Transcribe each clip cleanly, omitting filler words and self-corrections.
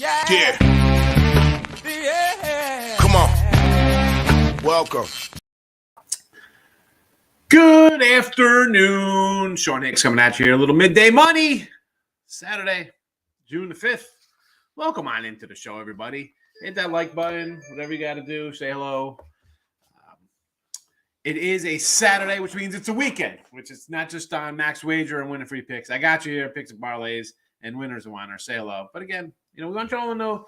Yeah. Come on. Welcome. Good afternoon. Sean Higgs coming at you here. A little midday money. Saturday, June the 5th. Welcome on into the show, everybody. Hit that like button. Whatever you got to do. Say hello. It is a Saturday, which means it's a weekend, which is not just on Max Wager and winning free picks. I got you here. Picks and parlays and winners and whiners. Say hello. But again, we want you all to know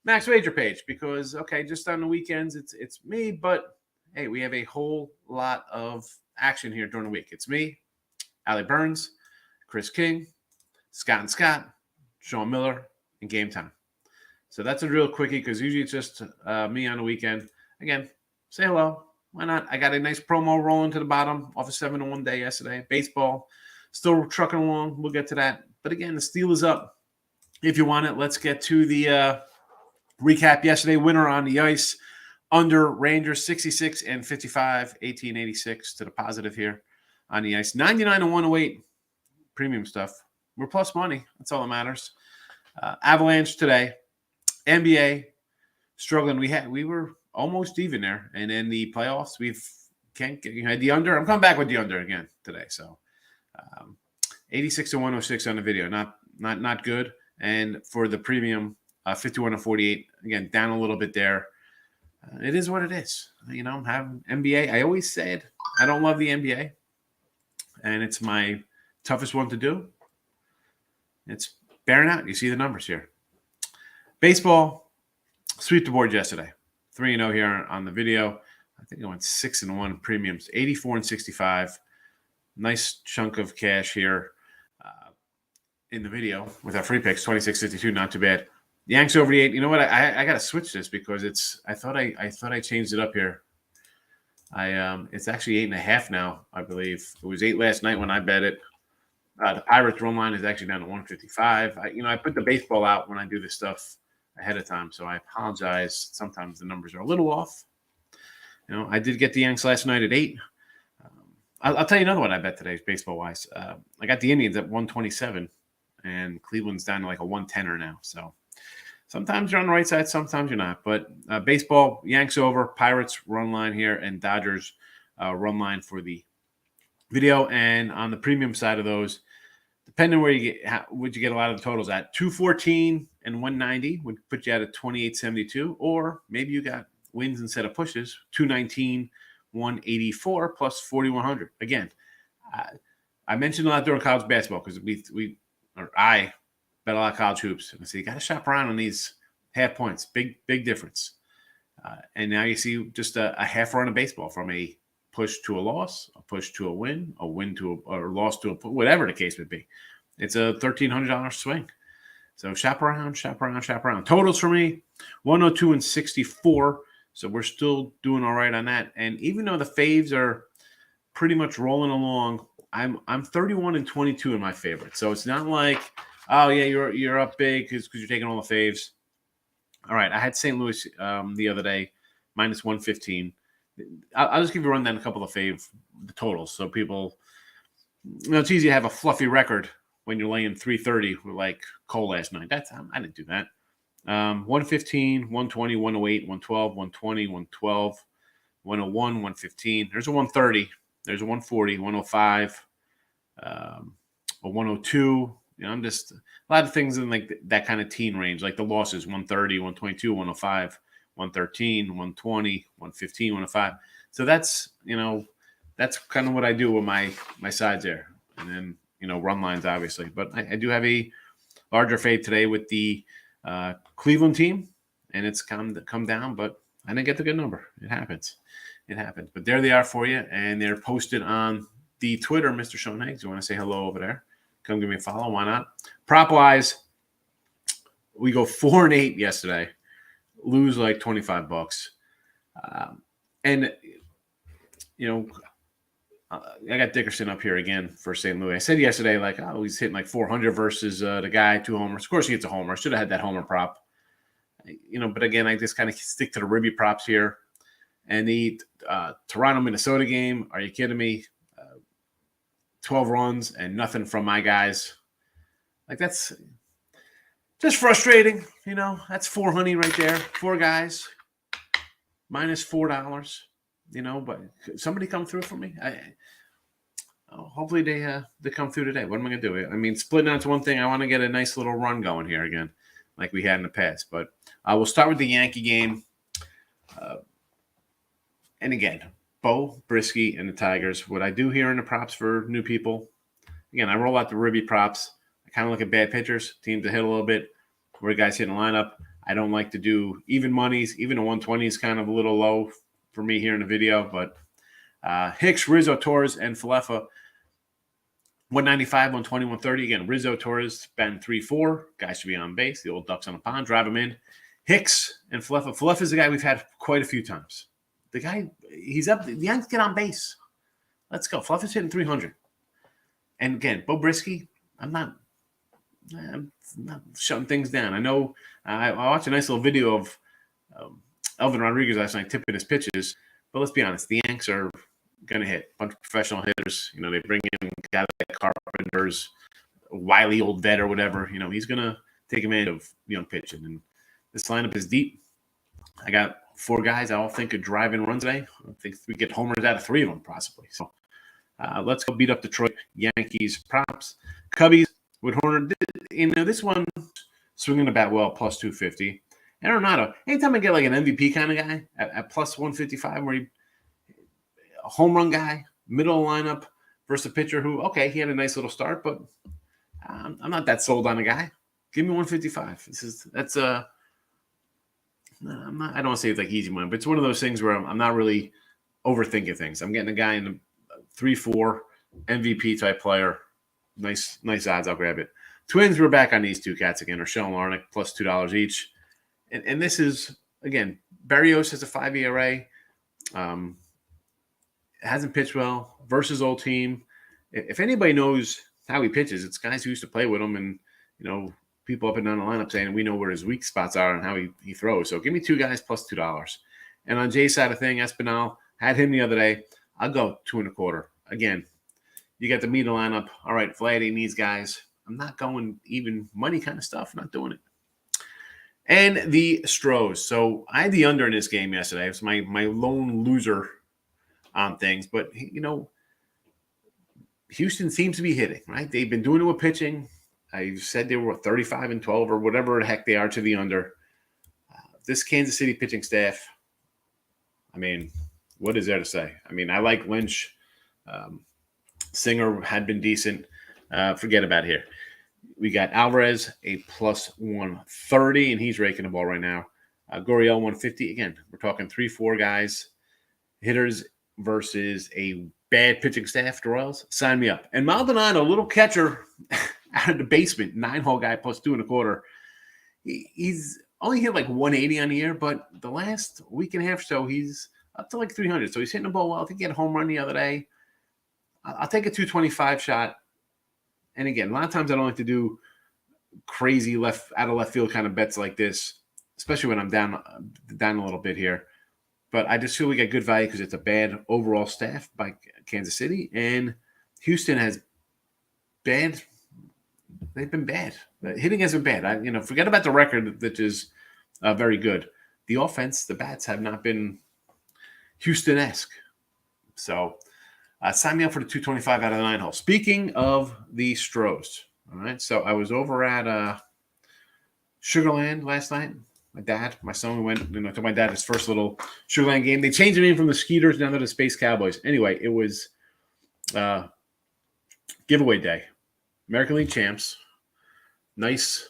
Max Wager page because, okay, just on the weekends, it's me. But, hey, we have a whole lot of action here during the week. It's me, Allie Burns, Chris King, Scott and Scott, Sean Miller, and Game Time. So that's a real quickie because usually it's just me on the weekend. Again, say hello. Why not? I got a nice promo rolling to the bottom off a 7-1 day yesterday. Baseball still trucking along. We'll get to that. But again, the steal is up. If you want it, let's get to the recap yesterday. Winner on the ice. Under Rangers 66 and 55, 1886 to the positive here on the ice. 99 and 108 premium stuff. We're plus money. That's all that matters. Avalanche today. NBA struggling. We were almost even there, and in the playoffs, had the under. I'm coming back with the under again today. So, 86 to 106 on the video, not good. And for the premium, 51 to 48, again down a little bit there. It is what it is. Having NBA. I always said I don't love the NBA, and it's my toughest one to do. It's bearing out. You see the numbers here. Baseball sweep the board yesterday. 3-0 here on the video. I think I went 6-1 premiums, 84 and 65. Nice chunk of cash here in the video with our free picks, 26.52. Not too bad. Yanks over the 8. You know what? I got to switch this because I thought I changed it up here. It's actually 8.5 now. I believe it was 8 last night when I bet it. The Pirates run line is actually down to 155. I put the baseball out when I do this stuff ahead of time, so I apologize. Sometimes the numbers are a little off. I did get the Yanks last night at 8. I'll tell you another one I bet today, baseball-wise. I got the Indians at 127, and Cleveland's down to like a 110er now. So sometimes you're on the right side, sometimes you're not. But baseball, Yanks over, Pirates run line here, and Dodgers run line for the video. And on the premium side of those, depending where you get, would you get a lot of the totals at 214 and 190 would put you at a 28.72, or maybe you got wins instead of pushes, 219, 184 plus 4,100. Again, I mentioned a lot during college basketball because I bet a lot of college hoops, and I say you got to shop around on these half points, big difference. And now you see just a half run of baseball from a push to a loss, a push to a win to a loss to a whatever the case would be. It's a $1,300 swing. So shop around. Totals for me, 102 and 64. So we're still doing all right on that. And even though the faves are pretty much rolling along, I'm 31 and 22 in my favorites. So it's not like, oh yeah, you're up big because you're taking all the faves. All right, I had St. Louis the other day, minus 115. I'll just give you a rundown a couple of the totals. So people, it's easy to have a fluffy record when you're laying 330 with like Cole last night. I didn't do that. 115, 120, 108, 112, 120, 112, 101, 115. There's a 130. There's a 140, 105, a 102. I'm just a lot of things in like that kind of teen range, like the losses, 130, 122, 105, 113, 120, 115, 105. So that's kind of what I do with my sides there. And then, run lines, obviously. But I do have a larger fade today with the Cleveland team, and it's come down, but I didn't get the good number. It happens. But there they are for you, and they're posted on the Twitter, Mr. Sean Higgs. You want to say hello over there? Come give me a follow. Why not? Prop-wise, we go 4-8 yesterday. Lose like $25. And, I got Dickerson up here again for St. Louis. I said yesterday, like, he's hitting like 400 versus the guy, 2 homers. Of course, he hits a homer. Should have had that homer prop. But again, I just kind of stick to the Ribby props here. And the Toronto-Minnesota game, are you kidding me? 12 runs and nothing from my guys. Like, that's just frustrating. That's 4 honey right there. 4 guys, minus $4. But somebody come through for me. Hopefully they come through today. What am I gonna do? I mean, splitting out's one thing. I want to get a nice little run going here again, like we had in the past. But we'll start with the Yankee game. And again, Bo, Brisky, and the Tigers. What I do here in the props for new people, again, I roll out the Ribby props. I kind of look at bad pitchers, teams that hit a little bit, where guys hit in the lineup. I don't like to do even monies. Even a 120 is kind of a little low for me here in the video. But Hicks, Rizzo, Torres, and Falefa, 195, 120, 130. Again, Rizzo, Torres, Ben 3-4. Guys should be on base. The old ducks on the pond. Drive them in. Hicks and Falefa. Falefa is a guy we've had quite a few times. The guy, he's up. The Yankees get on base. Let's go. Fluff is hitting 300. And again, Bo Brisky, I'm not shutting things down. I know I watched a nice little video of Elvin Rodriguez last night tipping his pitches. But let's be honest, the Yanks are going to hit a bunch of professional hitters. They bring in guys like Carpenter's, wily old vet or whatever. He's going to take advantage of young pitching. And this lineup is deep. I got 4 guys I all think could drive in runs today. I think we get homers out of 3 of them possibly. So let's go beat up Detroit. Yankees props. Cubbies with Horner. This one swinging the bat well, plus 250. Arenado. Anytime I get like an MVP kind of guy at plus 155, where a home run guy, middle lineup versus a pitcher who, okay, he had a nice little start, but I'm not that sold on the guy. Give me 155. I don't want to say it's like easy money, but it's one of those things where I'm not really overthinking things. I'm getting a guy in the 3-4 MVP type player. Nice odds. I'll grab it. Twins, we're back on these 2 cats again, or Sheldon Larnach, plus $2 each. And this is, again, Berrios has a 5 ERA. Hasn't pitched well versus old team. If anybody knows how he pitches, it's guys who used to play with him, and, people up and down the lineup saying we know where his weak spots are and how he throws. So give me 2 guys plus $2. And on Jay's side of thing, Espinal, had him the other day. I'll go 2.25. Again, you got the meat of the lineup. All right, Vladdy needs guys. I'm not going even money kind of stuff. I'm not doing it. And the Stros. So I had the under in this game yesterday. It was my lone loser on things. But, Houston seems to be hitting, right? They've been doing it with pitching. I said they were 35-12 or whatever the heck they are to the under. This Kansas City pitching staff, I mean, what is there to say? I mean, I like Lynch. Singer had been decent. Forget about here. We got Alvarez, a plus 130, and he's raking the ball right now. Gurriel, 150. Again, we're talking 3-4 guys, hitters versus a bad pitching staff, the Royals. Sign me up. And Maldonado, little catcher out of the basement, 9-hole guy plus 2.25. He's only hit like 180 on the year, but the last week and a half or so, he's up to like 300. So he's hitting the ball well. I think he had a home run the other day. I'll take a 225 shot. And again, a lot of times I don't like to do crazy out of left field kind of bets like this, especially when I'm down a little bit here. But I just feel we get good value because it's a bad overall staff by Kansas City, and Houston has bad. They've been bad. Hitting hasn't been bad. Forget about the record, which is very good. The offense, the bats have not been Houston-esque. So sign me up for the 225 out of the 9-hole. Speaking of the Stros, all right. So I was over at Sugarland last night. My son went, to my dad his first little Sugarland game. They changed the name from the Skeeters down to the Space Cowboys. Anyway, it was giveaway day. American League champs. Nice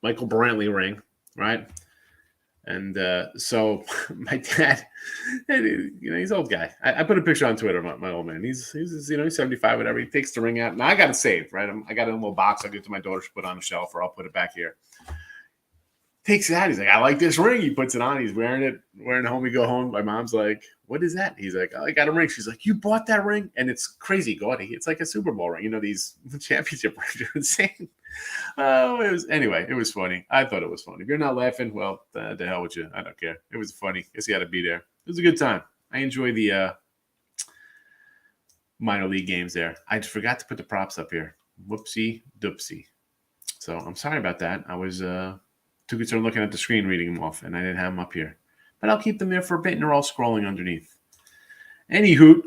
Michael Brantley ring, right? And so my dad, he's an old guy. I put a picture on Twitter of my old man. He's 75, whatever. He takes the ring out. Now I got it saved, right? I got it in a little box. I give it to my daughter to put on a shelf, or I'll put it back here. Takes it out. He's like, I like this ring. He puts it on. He's wearing it home. We go home. My mom's like, what is that? He's like, oh, I got a ring. She's like, you bought that ring? And it's crazy gaudy. It's like a Super Bowl ring. These championship rings are insane. It was funny. I thought it was funny. If you're not laughing, well, the hell with you. I don't care. It was funny. Guess you had to be there. It was a good time. I enjoy the minor league games there. I just forgot to put the props up here. Whoopsie doopsie. So I'm sorry about that. I was too concerned looking at the screen reading them off, and I didn't have them up here. But I'll keep them there for a bit, and they're all scrolling underneath. Anywho,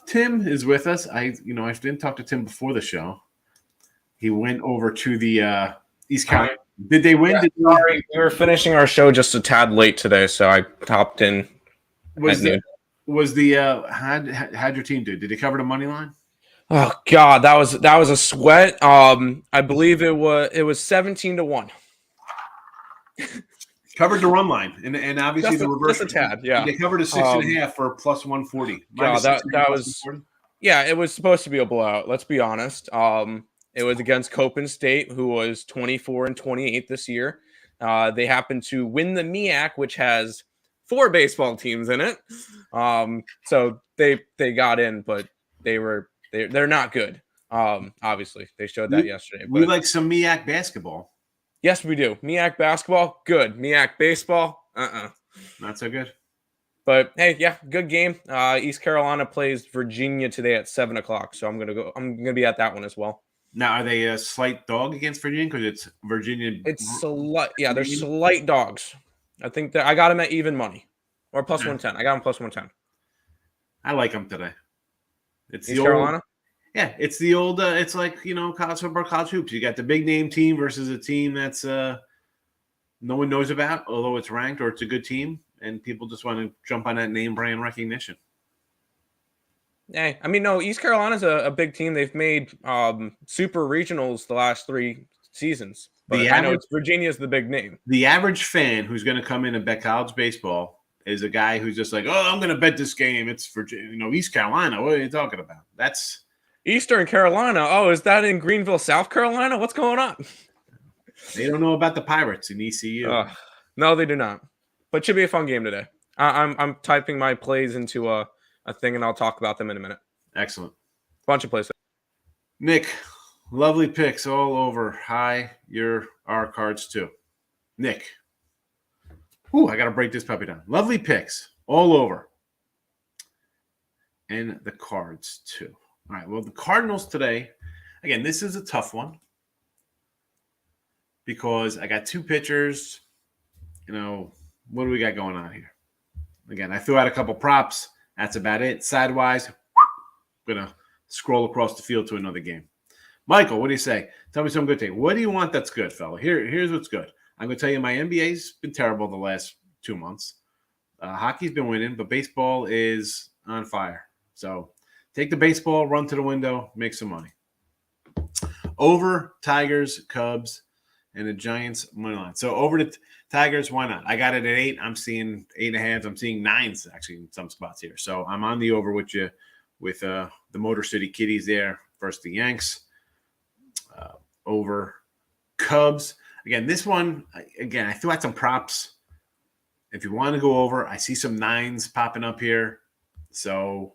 Tim is with us. I didn't talk to Tim before the show. He went over to the East Carolina. Did they win? Yeah, sorry, we were finishing our show just a tad late today, so I hopped in. How'd your team do? Did they cover the money line? Oh God, that was a sweat. I believe it was 17-1. Covered the run line, and obviously the reverse. Just a tad, yeah. They covered a 6.5 for plus 140. God, that was. Yeah, it was supposed to be a blowout. Let's be honest. It was against Copen State, who was 24-28 this year. They happened to win the MEAC, which has 4 baseball teams in it. So they got in, but they're not good. Obviously, they showed that yesterday. We like some MEAC basketball. Yes, we do. MEAC basketball, good. MEAC baseball, not so good. But hey, yeah, good game. East Carolina plays Virginia today at 7:00, so I'm gonna be at that one as well. Now, are they a slight dog against Virginia? Because it's Virginia. It's slight. Yeah, they're slight dogs. I think that I got them at even money or plus 110. I got them plus 110. I like them today. It's East Carolina. Yeah, it's the old. It's like college football, college hoops. You got the big name team versus a team that's no one knows about, although it's ranked or it's a good team, and people just want to jump on that name brand recognition. Hey, I mean, no, East Carolina's a big team. They've made super regionals the last 3 seasons. But I know it's Virginia's the big name. The average fan who's going to come in and bet college baseball is a guy who's just like, oh, I'm going to bet this game. It's Virginia, East Carolina. What are you talking about? That's Eastern Carolina. Oh, is that in Greenville, South Carolina? What's going on? They don't know about the Pirates in ECU. No, they do not. But it should be a fun game today. I'm typing my plays into a thing, and I'll talk about them in a minute. Excellent. Bunch of plays. Nick, lovely picks all over. Hi, you're our cards too. Nick. Ooh, I got to break this puppy down. Lovely picks all over. And the cards too. All right, well, the Cardinals today, again, this is a tough one because I got 2 pitchers. What do we got going on here? Again, I threw out a couple props. That's about it. Sidewise, I'm going to scroll across the field to another game. Michael, what do you say? Tell me some good thing. What do you want that's good, fella? Here's what's good. I'm going to tell you my NBA's been terrible the last 2 months. Hockey's been winning, but baseball is on fire. So take the baseball, run to the window, make some money. Over Tigers, Cubs, and the Giants money line. So over the Tigers, why not? I got it at 8. I'm seeing 8.5. I'm seeing 9s actually in some spots here. So I'm on the over with you with the Motor City Kitties there versus the Yanks. Over Cubs. Again, this one, I threw out some props. If you want to go over, I see some 9s popping up here. So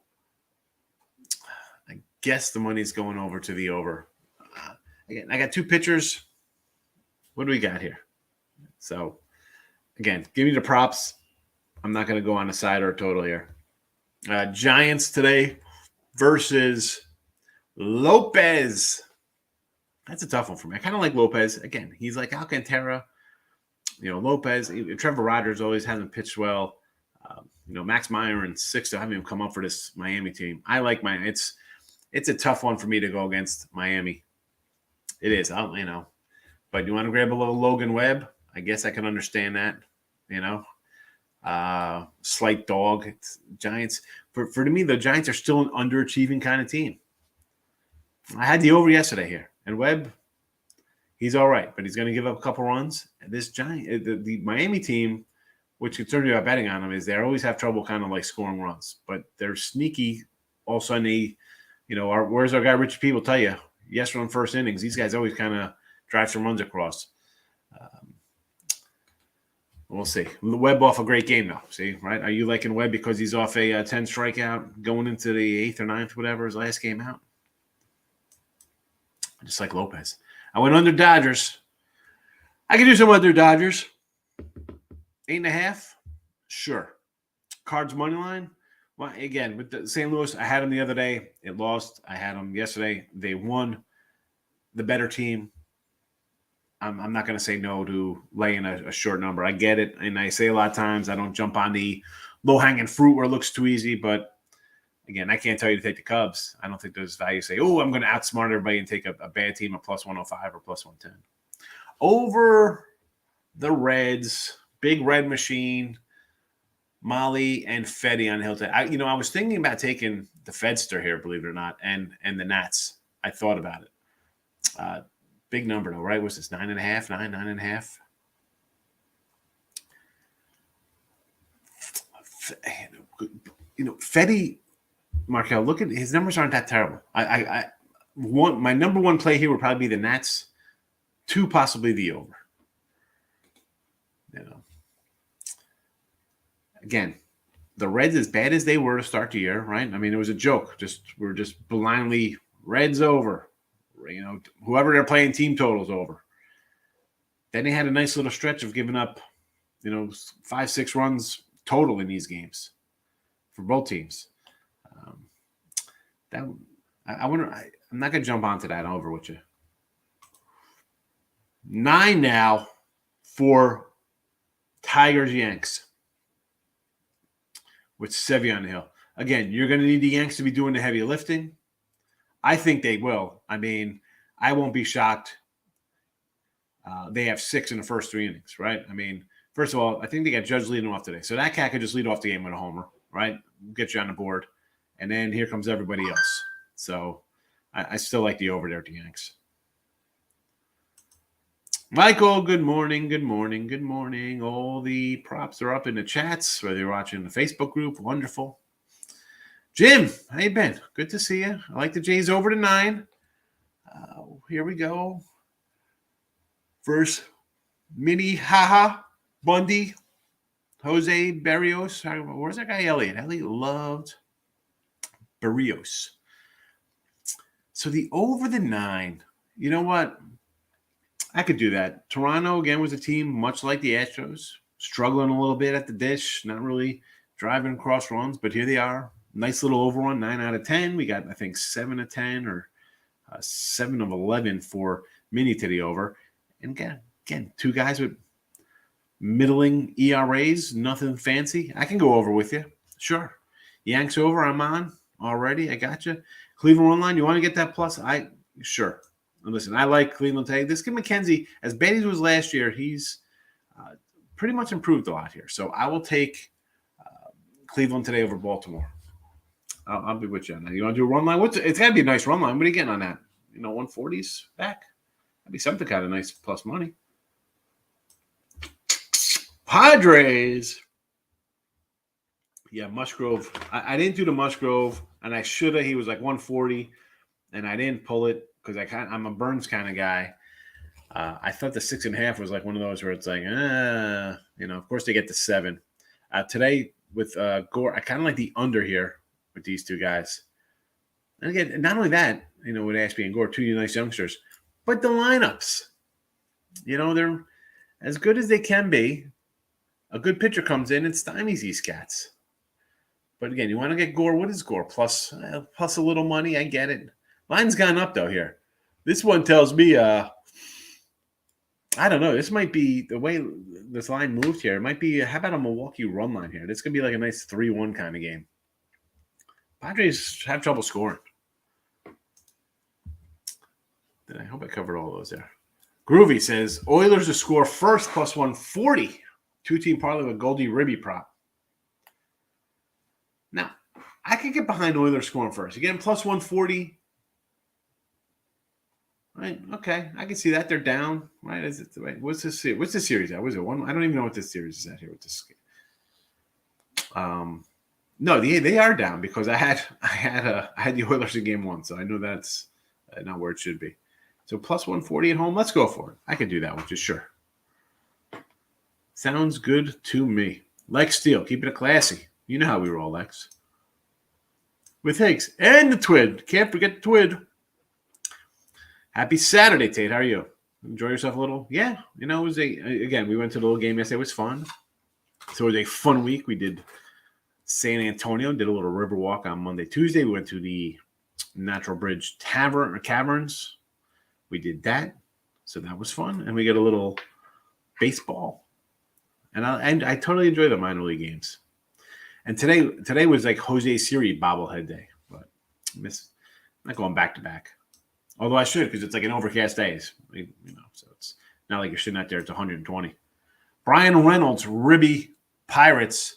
I guess the money's going over to the over. Again, I got 2 pitchers. What do we got here? So, again, give me the props. I'm not going to go on a side or a total here. Giants today versus Lopez. That's a tough one for me. I kind of like Lopez. Again, he's like Alcantara. Lopez. Trevor Rogers always hasn't pitched well. Max Meyer and Sixto haven't even come up for this Miami team. I like Miami. It's a tough one for me to go against Miami. It is. But you want to grab a little Logan Webb? I guess I can understand that. Slight dog. It's Giants. For me, the Giants are still an underachieving kind of team. I had the over yesterday here. And Webb, he's all right, but he's going to give up a couple runs. And this the Miami team, which concerns me about betting on them, is they always have trouble kind of like scoring runs. But they're sneaky. All of a sudden, where's our guy Richie P will tell you, yes, from first innings, these guys always kind of drive some runs across. We'll see. Webb off a great game, though. See, right? Are you liking Webb because he's off a 10 strikeout going into the 8th or 9th, whatever, his last game out? I just like Lopez. I went under Dodgers. I can do some under Dodgers. 8.5? Sure. Cards money line? Well, again, with the St. Louis, I had them the other day. It lost. I had them yesterday. They won. The better team. I'm not going to say no to laying a short number. I get it. And I say a lot of times I don't jump on the low-hanging fruit where it looks too easy. But, again, I can't tell you to take the Cubs. I don't think there's value to say, oh, I'm going to outsmart everybody and take a bad team at plus 105 or plus 110. Over the Reds, big red machine, Molly and Fetty on Hilton. I was thinking about taking the Fedster here, believe it or not, and the Nats. I thought about it. Big number, though, right? What's this, 9.5, 9.5? Fetty, Markel, look at his numbers aren't that terrible. My number one play here would probably be the Nats, 2 possibly the over. Again, the Reds, as bad as they were to start the year, right? I mean, it was a joke. We're just blindly Reds over. Whoever they're playing team totals over. Then they had a nice little stretch of giving up, 5-6 runs total in these games for both teams. I wonder. I'm not gonna jump onto that over with you. 9 now for Tigers Yanks with Sevy on the hill. Again, you're going to need the Yanks to be doing the heavy lifting. I think they will. I mean, I won't be shocked. They have 6 in the first 3 innings, right? I mean, first of all, I think they got Judge leading off today. So that cat could just lead off the game with a homer, right? Get you on the board. And then here comes everybody else. So I still like the over there at the Yanks. Michael, good morning, good morning, good morning. All the props are up in the chats, whether you're watching the Facebook group. Wonderful. Jim, how you been? Good to see you. I like the Jays over to 9. Here we go. First, Mini Haha, Bundy, Jose Barrios. Where's that guy, Elliot? Elliot loved Barrios. So the over the 9, you know what? I could do that. Toronto, again, was a team much like the Astros, struggling a little bit at the dish, not really driving across runs, but here they are. Nice little overrun, 9 out of 10. We got, I think, 7 of 10 or 7 of 11 for Mini to the over. And again, 2 guys with middling ERAs, nothing fancy. I can go over with you. Sure. Yanks over, I'm on already. I got you. Cleveland run line, you want to get that plus? Sure. Listen, I like Cleveland today. This kid McKenzie, as bad as he was last year, he's pretty much improved a lot here. So I will take Cleveland today over Baltimore. I'll be with you on that. You want to do a run line? It's got to be a nice run line. What are you getting on that? 140s back? That'd be something kind of nice plus money. Padres. Yeah, Musgrove. I didn't do the Musgrove, and I should have. He was like 140, and I didn't pull it. Because I'm a Burns kind of guy. I thought the 6.5 was like one of those where it's like, of course they get the 7. Today with Gore, I kind of like the under here with these 2 guys. And again, not only that, with Ashby and Gore, 2 nice youngsters, but the lineups. They're as good as they can be. A good pitcher comes in and stymies these cats. But again, you want to get Gore. What is Gore? Plus a little money. I get it. Line's gone up, though, here. This one tells me, I don't know. This might be the way this line moved here. It might be, how about a Milwaukee run line here? This could be like a nice 3-1 kind of game. Padres have trouble scoring. I hope I covered all those there. Groovy says, Oilers to score first plus 140. 2-team parlay with Goldie Ribby prop. Now, I could get behind Oilers scoring first. Again, plus 140. Right. Okay. I can see that. They're down. Right. What's this series at? Was it 1? I don't even know what this series is at here with this. No, they are down because I had the Oilers in game 1, so I know that's not where it should be. So plus 140 at home. Let's go for it. I can do that one, just sure. Sounds good to me. Lex Steele, keeping it classy. You know how we roll, Lex. With Higgs and the Twid. Can't forget the Twid. Happy Saturday, Tate. How are you? Enjoy yourself a little? Yeah. It was we went to the little game yesterday. It was fun. So it was a fun week. We did San Antonio, did a little river walk on Monday, Tuesday. We went to the Natural Bridge Caverns. We did that. So that was fun. And we get a little baseball. And I totally enjoy the minor league games. And today was like Jose Siri bobblehead day. But I'm not going back to back. Although I should, because it's like an overcast days. So it's not like you're sitting out there. It's 120. Brian Reynolds, Ribby Pirates.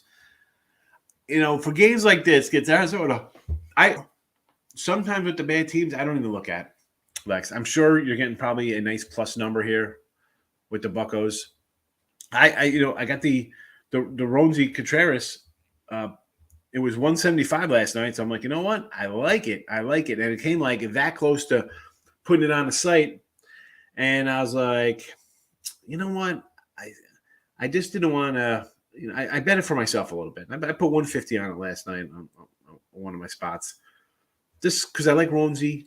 For games like this, gets Arizona. Sometimes with the bad teams, I don't even look at Lex. I'm sure you're getting probably a nice plus number here with the Buccos. I got the Ronzi Contreras. It was 175 last night, so I'm like, you know what? I like it, and it came like that close to putting it on the site, and I was like, you know what? I just didn't want to. I bet it for myself a little bit. I put 150 on it last night on one of my spots, just because I like Ronzi.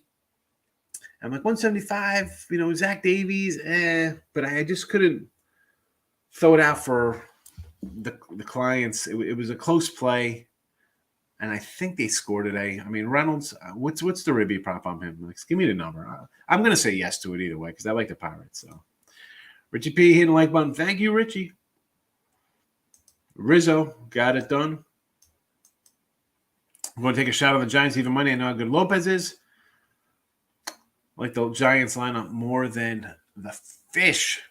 I'm like 175. Zach Davies, but I just couldn't throw it out for the clients. It was a close play, and I think they scored today. I mean, Reynolds, what's the Ribby prop on him? Like, give me the number. I'm going to say yes to it either way because I like the Pirates. So, Richie P hitting the like button. Thank you, Richie. Rizzo got it done. I'm going to take a shot on the Giants even money. I know how good Lopez is. I like the Giants lineup more than the fish.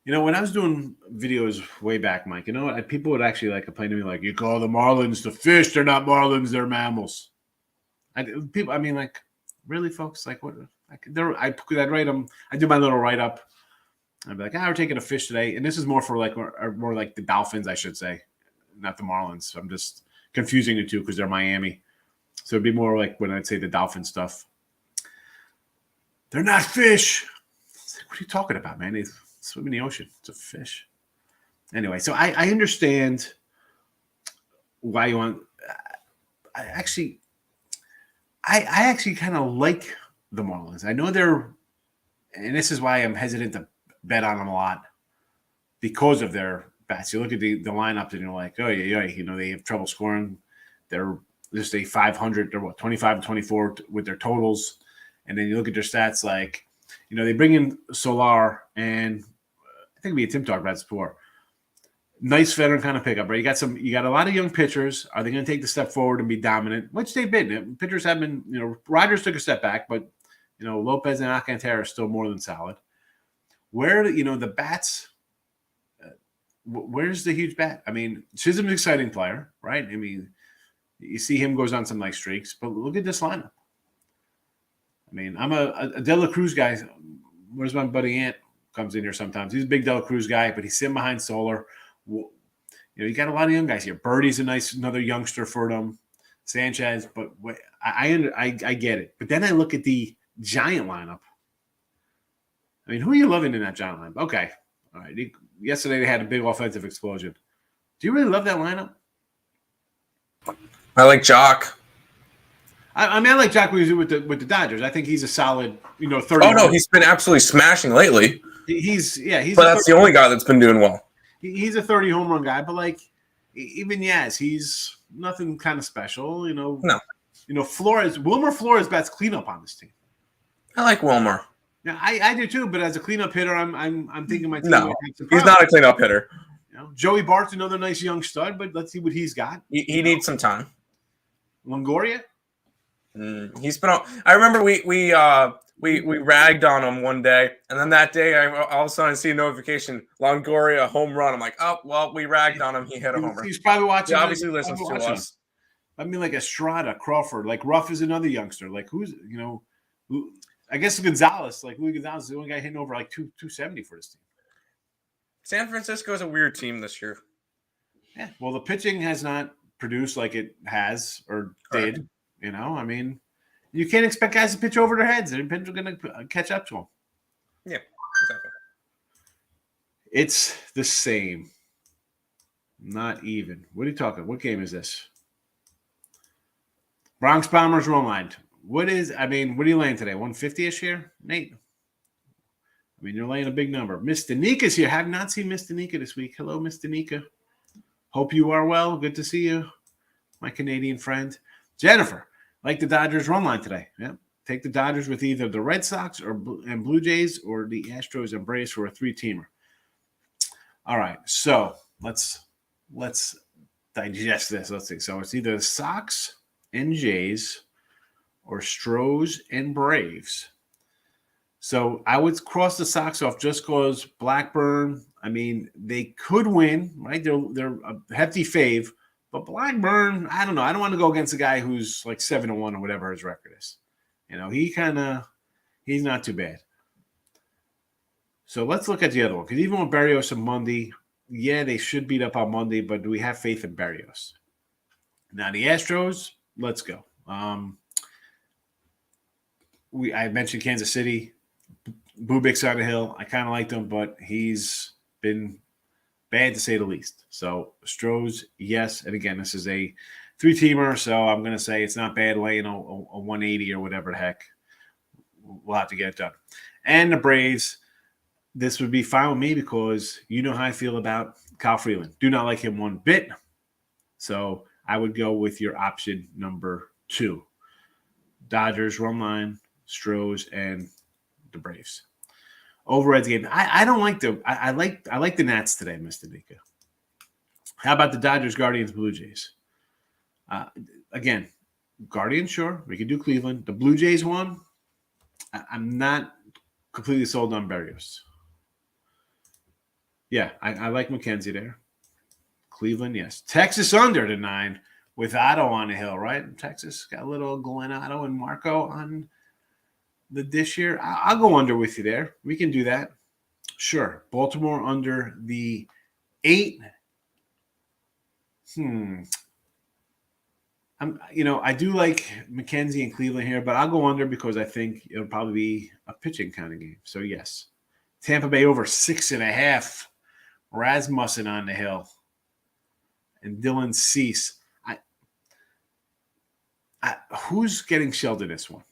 When I was doing videos way back, Mike, people would actually like complain to me like, you call the Marlins the fish. They're not Marlins. They're mammals. Really, folks? Like, what? I'd write them. I do my little write-up. I'd be like, we're taking a fish today. And this is more for more like the Dolphins, I should say, not the Marlins. I'm just confusing the two because they're Miami. So it'd be more like when I'd say the Dolphin stuff. They're not fish. Like, what are you talking about, man? They swim in the ocean. It's a fish. Anyway, so I understand why you want. I actually kind of like the Marlins. I know and this is why I'm hesitant to bet on them a lot because of their bats. You look at the lineup and you're like, oh yeah, they have trouble scoring. They're just a 500. They're 25-24 with their totals, and then you look at their stats like, they bring in Solar, and I think Tim talked about this before. Nice veteran kind of pickup, right? You got a lot of young pitchers. Are they going to take the step forward and be dominant? Which they've been. Pitchers have been. Rogers took a step back, but Lopez and Alcantara are still more than solid. Where the bats? Where's the huge bat? I mean, Chisholm's an exciting player, right? I mean, you see him goes on some nice streaks, but look at this lineup. I mean, I'm a De La Cruz guy. Where's my buddy Ant? Comes in here sometimes. He's a big De La Cruz guy, but he's sitting behind Solar. You got a lot of young guys here. Birdie's another youngster for them. Sanchez, but I get it. But then I look at the Giant lineup. I mean, who are you loving in that Giant lineup? Okay, all right. Yesterday they had a big offensive explosion. Do you really love that lineup? I like Jock. I like Jock with the Dodgers. I think he's a solid, 30. Oh no, he's been absolutely smashing lately. He's. But that's the only guy that's been doing well. He's a 30 home run guy, but even he's nothing kind of special, No. Wilmer Flores bats cleanup on this team. I like Wilmer. Yeah, I do too, but as a cleanup hitter, I'm thinking my team. No, he's not a cleanup hitter. Joey Bart's another nice young stud, but let's see what he's got. He needs some time. Longoria. He's been on. I remember we ragged on him one day, and then that day I all of a sudden see a notification: Longoria home run. I'm like, oh well, we ragged on him. He hit a homer. He's probably watching. He obviously listens to us. I mean, like Estrada, Crawford, like Ruff is another youngster. Like who's I guess Gonzalez, like Louis Gonzalez, is the only guy hitting over like 270 for this team. San Francisco is a weird team this year. Yeah, well, the pitching has not produced like it has or did. I mean, you can't expect guys to pitch over their heads. Their pitchers are going to catch up to them. Yeah, exactly. It's the same. Not even. What are you talking? What game is this? Bronx Bombers run line. What are you laying today? 150-ish here, Nate? I mean, you're laying a big number. Miss Danika's here. Have not seen Miss Danica this week. Hello, Miss Danica. Hope you are well. Good to see you, my Canadian friend. Jennifer, like the Dodgers run line today. Yeah. Take the Dodgers with either the Red Sox and Blue Jays or the Astros and Braves for a 3-teamer. All right, so let's digest this. Let's see. So it's either the Sox and Jays or Stros and Braves. So I would cross the Sox off just because Blackburn, I mean, they could win, right? They're a hefty fave, but Blackburn, I don't know. I don't want to go against a guy who's like 7-1 or whatever his record is. You know, he's not too bad. So let's look at the other one. Because even with Berrios and Mundy, yeah, they should beat up on Monday, but do we have faith in Berrios? Now the Astros, let's go. I mentioned Kansas City. Bubik's on the hill. I kind of liked him, but he's been bad to say the least. So Stros, yes. And again, this is a 3-teamer, so I'm going to say it's not bad laying a 180 or whatever the heck. We'll have to get it done. And the Braves, this would be fine with me because you know how I feel about Kyle Freeland. Do not like him one bit. So I would go with your option number 2. Dodgers, run line, Stros, and the Braves. Overheads game. I don't like I like the Nats today, Mr. Nika. How about the Dodgers, Guardians, Blue Jays? Again, Guardians, sure. We could do Cleveland. The Blue Jays one, I'm not completely sold on Berrios. Yeah, I like McKenzie there. Cleveland, yes. Texas under the 9 with Otto on the hill, right? Texas got a little Glenn Otto and Marco on the dish here. I'll go under with you there. We can do that. Sure. Baltimore under the 8. I do like McKenzie and Cleveland here, but I'll go under because I think it'll probably be a pitching kind of game. So, yes. Tampa Bay over 6.5. Rasmussen on the hill. And Dylan Cease. Who's getting shelled in this one?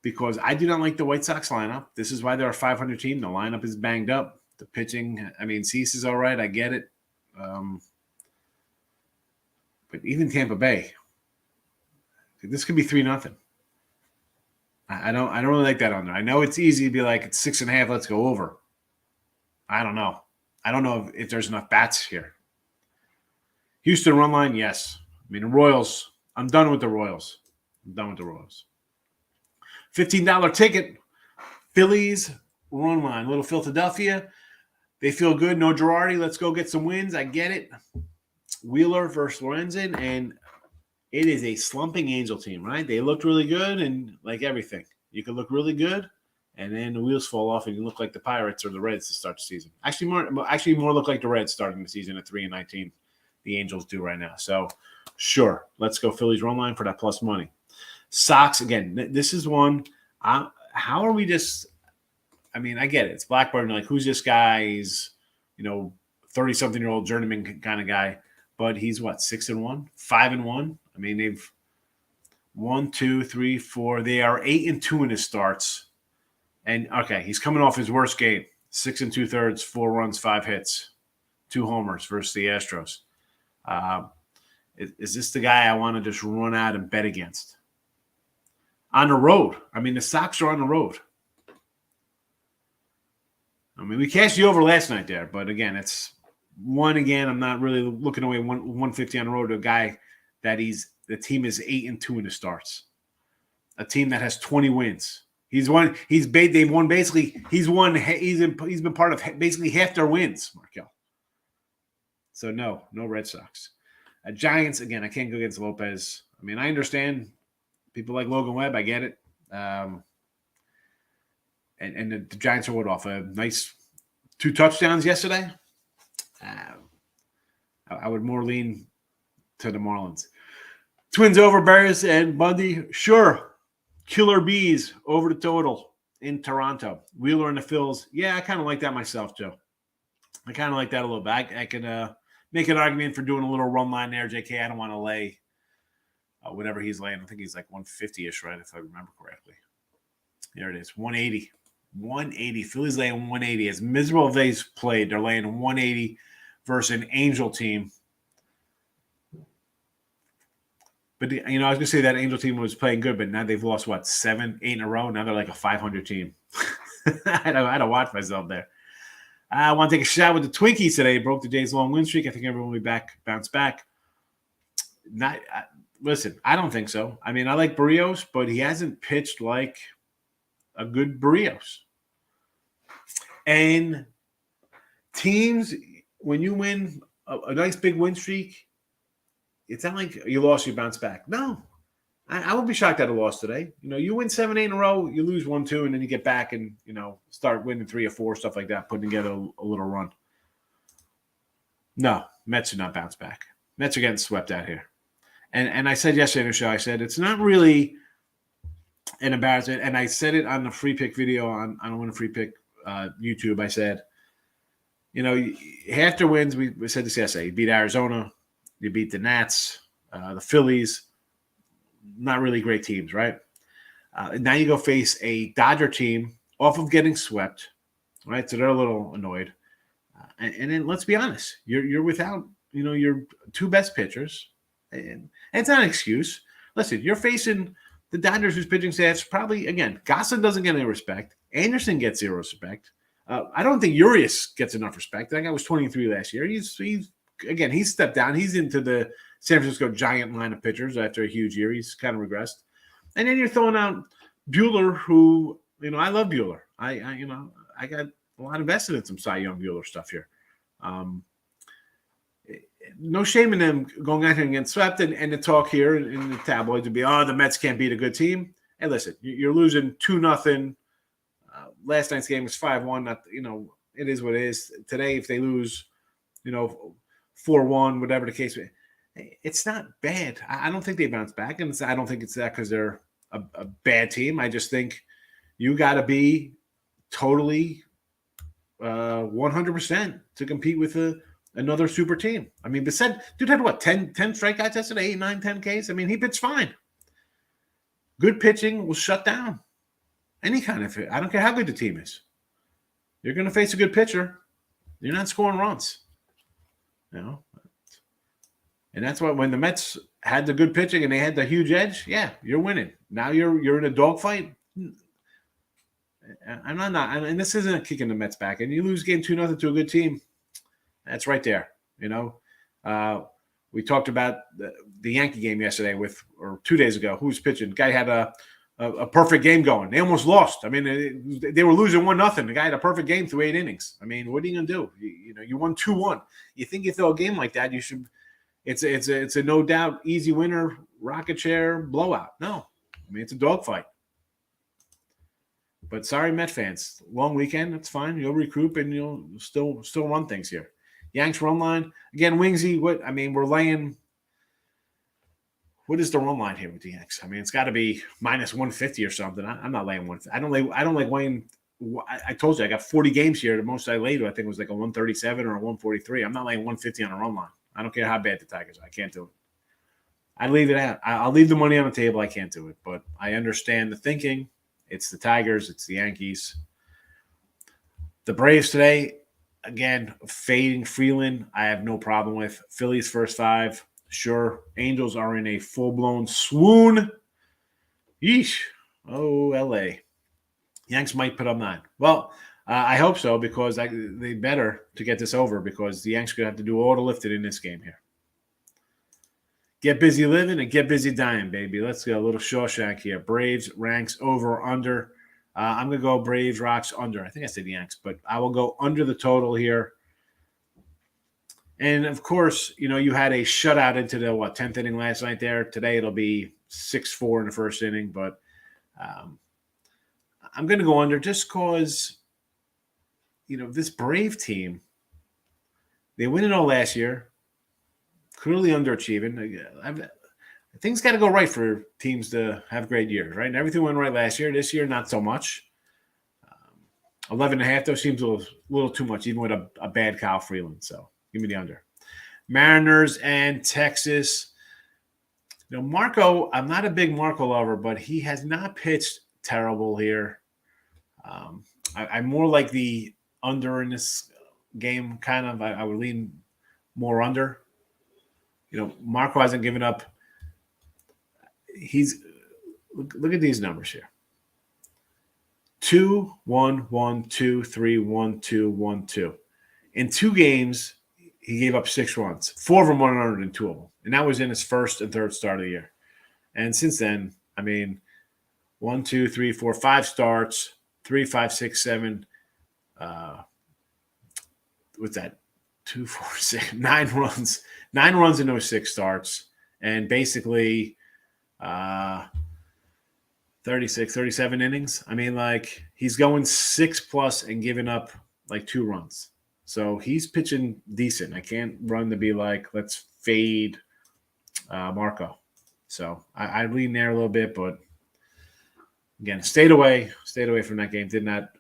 Because I do not like the White Sox lineup. This is why they're a 500 team. The lineup is banged up. The pitching, I mean, Cease is all right. I get it. But even Tampa Bay, this could be 3-0. I don't really like that on there. I know it's easy to be like, it's 6.5. Let's go over. I don't know. I don't know if there's enough bats here. Houston run line, yes. I mean, the Royals, I'm done with the Royals. $15 ticket. Phillies run line. Little Philadelphia. They feel good. No Girardi. Let's go get some wins. I get it. Wheeler versus Lorenzen. And it is a slumping Angel team, right? They looked really good and like everything. You could look really good and then the wheels fall off and you look like the Pirates or the Reds to start the season. Actually more look like the Reds starting the season at 3-19. The Angels do right now. So, sure. Let's go Phillies run line for that plus money. Sox, again, this is one. How are we just – I mean, I get it. It's Blackburn. Like, who's this guy? He's, 30-something-year-old journeyman kind of guy. But he's, 6-1? 5-1? I mean, they've 1, 2, 3, 4. They are 8-2 in his starts. And, okay, he's coming off his worst game. 6 2/3, 4 runs, 5 hits, 2 homers versus the Astros. Is this the guy I want to just run out and bet against? On the road. I mean, the Sox are on the road. I mean, we cashed you over last night there, but again, it's one again. I'm not really looking away 150 on the road to a guy that the team is 8-2 in the starts. A team that has 20 wins. He's been part of basically half their wins, Markel. So no Red Sox. Giants, again, I can't go against Lopez. I mean, I understand people like Logan Webb. I get it. And the Giants are off a nice 2 touchdowns yesterday. I would more lean to the Marlins. Twins over Bears and Bundy. Sure. Killer Bees over the total in Toronto. Wheeler and the Phils. Yeah, I kind of like that myself, Joe. I kind of like that a little bit. I could make an argument for doing a little run line there, JK. I don't want to lay whatever he's laying. I think he's like 150-ish, right, if I remember correctly. There it is, 180. 180. Phillies laying 180. As miserable as they've played, they're laying 180 versus an Angel team. But I was gonna say that Angel team was playing good, but now they've lost 7, 8 in a row. Now they're like a 500 team. I had to watch myself there. I want to take a shot with the Twinkies today. Broke the Jays' long win streak. I think everyone will be bounce back. Listen, I don't think so. I mean, I like Barrios, but he hasn't pitched like a good Barrios. And teams, when you win a nice big win streak, it's not like you lost, you bounce back. No, I would be shocked at a loss today. You win 7, 8 in a row, you lose 1, 2, and then you get back and start winning 3 or 4, stuff like that, putting together a little run. No, Mets do not bounce back. Mets are getting swept out here. And I said yesterday in the show, I said it's not really an embarrassment. And I said it on the free pick video on Win a Free Pick YouTube. I said, half their wins, we said this yesterday. You beat Arizona, you beat the Nats, the Phillies. Not really great teams, right? Now you go face a Dodger team off of getting swept, right? So they're a little annoyed. And then let's be honest, you're without your 2 best pitchers, and it's not an excuse. Listen, you're facing the Dodgers, whose pitching staff's probably, again, Goslin doesn't get any respect. Anderson gets 0 respect. I don't think Urias gets enough respect. That guy was 23 last year. He's stepped down. He's into the San Francisco Giant line of pitchers after a huge year. He's kind of regressed. And then you're throwing out Buehler, who, I love Buehler. I got a lot invested in some Cy Young Buehler stuff here. No shame in them going out here and getting swept, and the talk here in the tabloids would be, the Mets can't beat a good team. Hey, listen, you're losing 2-0. Last night's game was 5-1. Not, it is what it is. Today, if they lose, 4-1, whatever the case, it's not bad. I don't think they bounce back, and I don't think it's that because they're a bad team. I just think you got to be totally 100% to compete with another super team. I mean, Bissett, dude had 10 strikeouts yesterday, 8, 9, 10 Ks. I mean, he pitched fine. Good pitching will shut down any kind of it. I don't care how good the team is. You're going to face a good pitcher. You're not scoring runs. And that's what, when the Mets had the good pitching and they had the huge edge, yeah, you're winning. Now you're in a dogfight. I'm not, and this isn't a kicking the Mets back. And you lose game 2-0 to a good team. That's right there. We talked about the Yankee game yesterday or 2 days ago. Who's pitching? Guy had a perfect game going. They almost lost. I mean, they were losing 1-0. The guy had a perfect game through 8 innings. I mean, what are you gonna do? You won 2-1. You think you throw a game like that, you should. It's a no doubt easy winner, rocket chair blowout. No, I mean it's a dogfight. But sorry, Met fans. Long weekend. That's fine. You'll recoup and you'll still run things here. Yanks run line again. Wingsy. We're laying. What is the run line here with the Yanks? I mean, it's got to be minus 150 or something. I'm not laying 150. I don't like laying. I told you I got 40 games here. The most I laid, I think, was like a 137 or a 143. I'm not laying 150 on a run line. I don't care how bad the Tigers are. I can't do it. I leave it out. I'll leave the money on the table. I can't do it. But I understand the thinking. It's the Tigers. It's the Yankees. The Braves today, again, fading Freeland, I have no problem with. Phillies first 5. Sure. Angels are in a full-blown swoon. Yeesh. Oh, L.A. Yanks might put up 9. Well, I hope so because they better to get this over because the Yanks are going to have to do all the lifting in this game here. Get busy living and get busy dying, baby. Let's go. A little Shawshank here. Braves ranks over under. I'm going to go Braves rocks under. I think I said Yanks, but I will go under the total here. And, of course, you had a shutout into the, 10th inning last night there. Today it'll be 6-4 in the first inning, but I'm going to go under just because, this Brave team, they win it all last year. Clearly underachieving. Things got to go right for teams to have great years, right? And everything went right last year. This year, not so much. 11.5, though, seems a little too much, even with a bad Kyle Freeland. So give me the under. Mariners and Texas. Marco, I'm not a big Marco lover, but he has not pitched terrible here. I'm more like the under in this game, kind of. I would lean more under. Marco hasn't given up look at these numbers here. 2, 1, 1, 2, 3, 1, 2, 1, 2. In 2 games, he gave up 6 runs. 4 of them 100 and 2 of them. And that was in his first and third start of the year. And since then, I mean, 1, 2, 3, 4, 5 starts, 3, 5, 6, 7. What's that? 2, 4, 6, 9 runs. 9 runs in those 6 starts. And basically 36, 37 innings. I mean, like, he's going 6+ and giving up like 2 runs. So he's pitching decent. I can't run to be like, let's fade Marco. So I lean there a little bit, but again, stayed away from that game.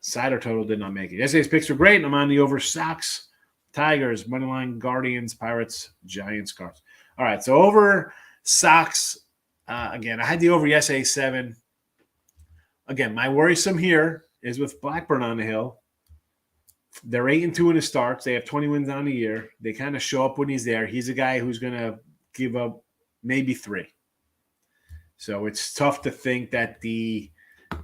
Side or total did not make it. Yesterday's picks were great, and I'm on the over Sox, Tigers, Moneyline, Guardians, Pirates, Giants, Cards. All right, so over Sox, again, I had the over yesterday, 7. Again, my worrisome here is with Blackburn on the hill. They're 8-2 in his starts. They have 20 wins on the year. They kind of show up when he's there. He's a guy who's going to give up maybe 3. So it's tough to think that the